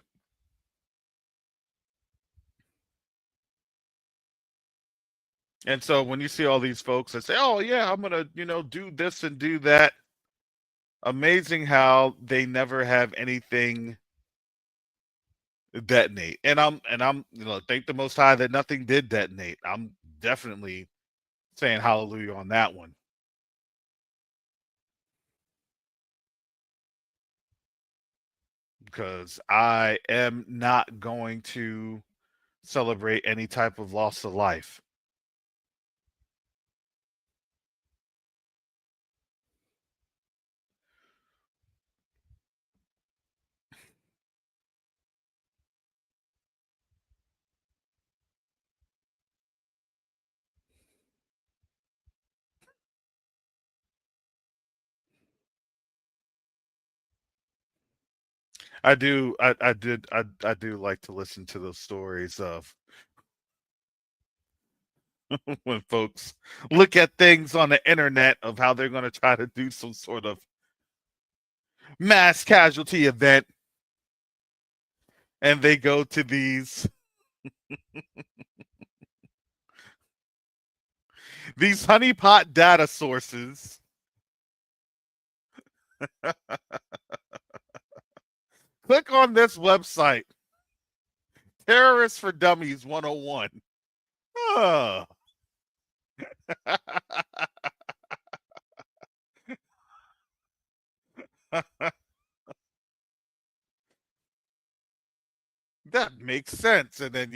And so when you see all these folks that say, "Oh yeah, I'm gonna, do this and do that," amazing how they never have anything detonate. And I'm thank the Most High that nothing did detonate. I'm definitely saying hallelujah on that one, because I am not going to celebrate any type of loss of life. I do like to listen to those stories of when folks look at things on the internet of how they're going to try to do some sort of mass casualty event, and they go to these honeypot data sources. Click on this website, Terrorists for Dummies 101. Oh. That makes sense. And then,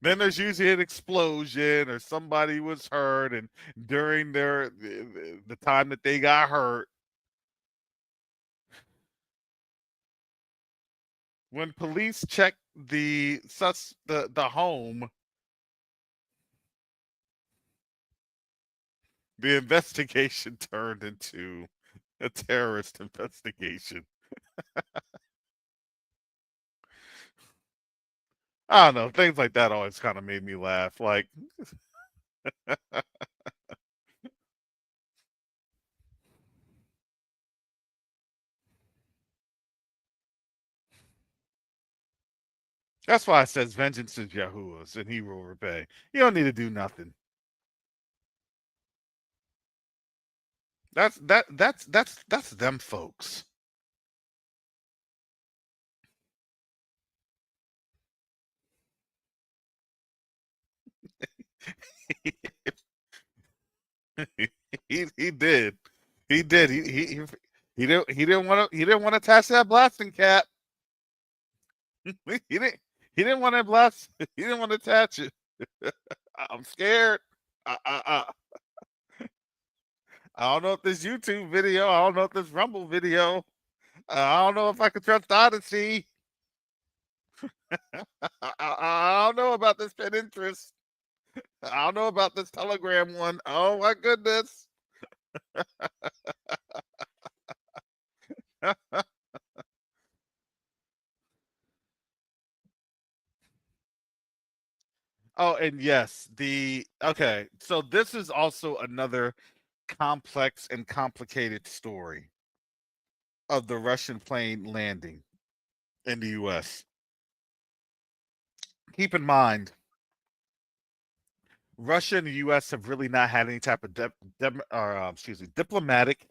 then there's usually an explosion or somebody was hurt, and during the time that they got hurt, when police checked the home, the investigation turned into a terrorist investigation. I don't know, things like that always kind of made me laugh. Like, that's why it says vengeance is Yahuwah's and he will repay. You don't need to do nothing. That's them folks. He did. He did. He didn't want to attach that blasting cap. He didn't want to blast. He didn't want to attach it. I'm scared. I don't know if this YouTube video. I don't know if this Rumble video. I don't know if I can trust Odyssey. I don't know about this Pinterest. I don't know about this Telegram one. Oh my goodness. Oh, and yes, okay. So this is also another complex and complicated story of the Russian plane landing in the U.S. Keep in mind, Russia and the U.S. have really not had any type of diplomatic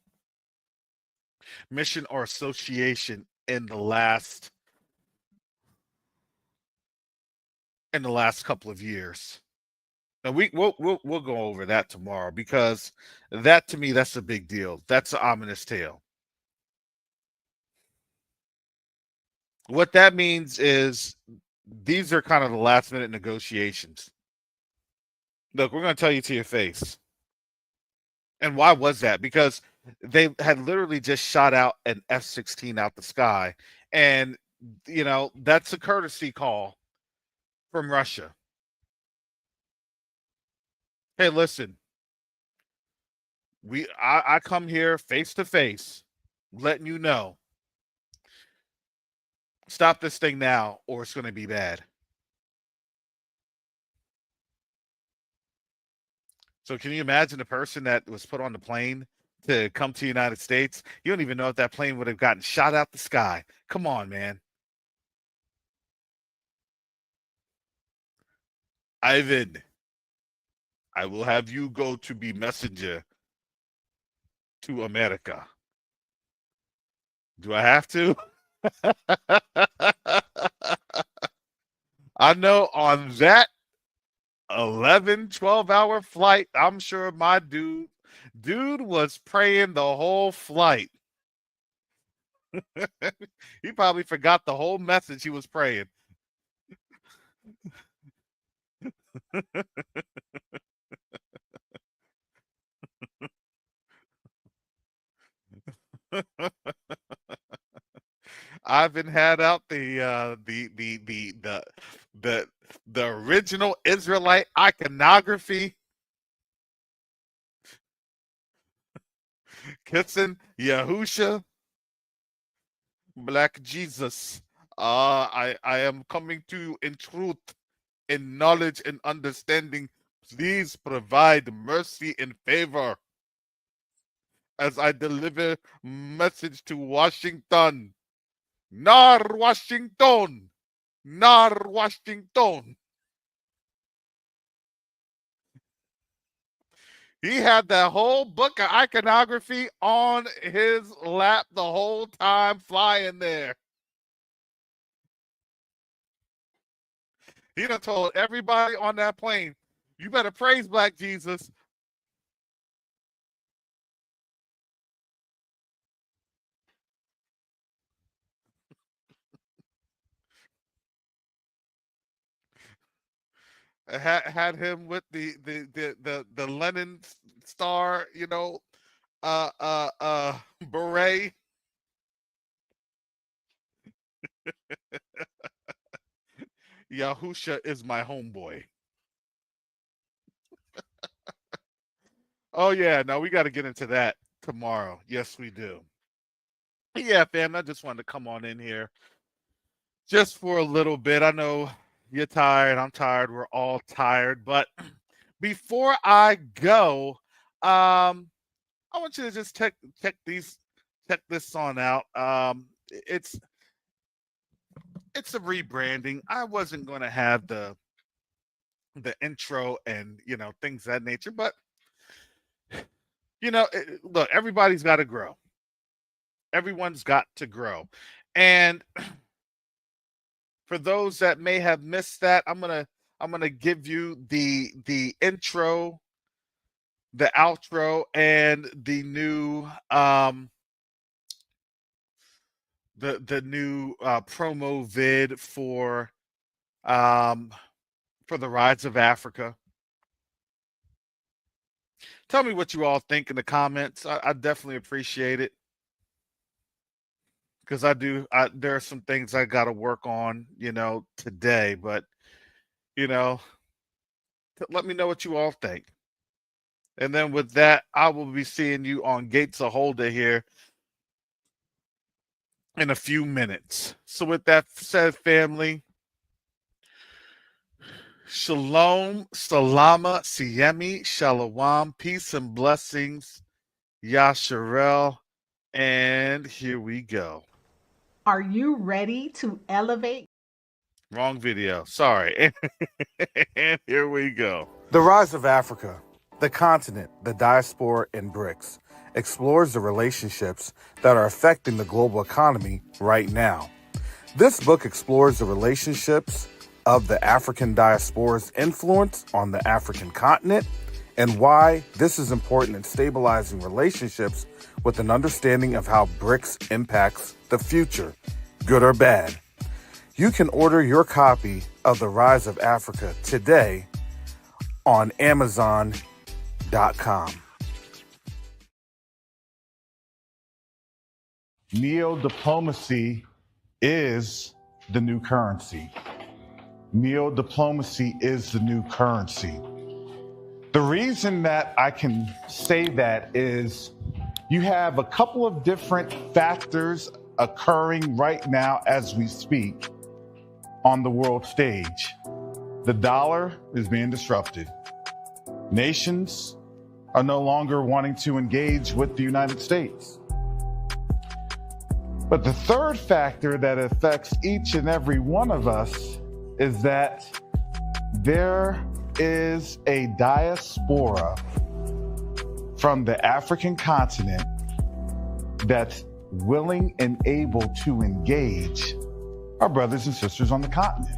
mission or association in the last couple of years. And we'll go over that tomorrow, because that, to me, that's a big deal. That's an ominous tale. What that means is these are kind of the last minute negotiations. Look, we're going to tell you to your face. And why was that? Because they had literally just shot out an F-16 out the sky. And, that's a courtesy call from Russia. Hey, listen, I come here face to face, letting you know, stop this thing now or it's going to be bad. So can you imagine the person that was put on the plane to come to the United States? You don't even know if that plane would have gotten shot out the sky. Come on, man. Ivan, I will have you go to be messenger to America. Do I have to? I know on that 11, 12-hour flight, I'm sure my dude was praying the whole flight. He probably forgot the whole message he was praying. Ivan had out the original Israelite iconography, kissing Yahusha, Black Jesus. I am coming to you in truth, in knowledge and understanding. Please provide mercy and favor as I deliver message to Washington. Nar Washington! Nar Washington! He had that whole book of iconography on his lap the whole time flying there. He done told everybody on that plane, you better praise Black Jesus. Had him with the Lenin star, beret. Yahusha is my homeboy. Oh yeah, no, we got to get into that tomorrow. Yes, we do. Yeah, fam, I just wanted to come on in here just for a little bit. I know you're tired. I'm tired. We're all tired. But before I go, I want you to just check this on out. It's a rebranding. I wasn't going to have the intro and things of that nature, but look, everybody's got to grow. Everyone's got to grow, and for those that may have missed that, I'm gonna give you the intro, the outro, and the new the new promo vid for the Rise of Africa. Tell me what you all think in the comments. I definitely appreciate it, because there are some things I got to work on, today, but let me know what you all think. And then with that, I will be seeing you on Gates of Holder here in a few minutes. So with that said, family, Shalom, Salama, Siemi, Shalom, peace and blessings, Yasharel, and here we go. Are you ready to elevate? Wrong video. Sorry. And here we go. The Rise of Africa, the continent, the diaspora, and BRICS explores the relationships that are affecting the global economy right now. This book explores the relationships of the African diaspora's influence on the African continent and why this is important in stabilizing relationships with an understanding of how BRICS impacts the future, good or bad. You can order your copy of The Rise of Africa today on Amazon.com. Neo-diplomacy is the new currency. Neo-diplomacy is the new currency. The reason that I can say that is you have a couple of different factors occurring right now as we speak on the world stage. The dollar is being disrupted. Nations are no longer wanting to engage with the United States. But the third factor that affects each and every one of us is that there is a diaspora from the African continent that's willing and able to engage our brothers and sisters on the continent.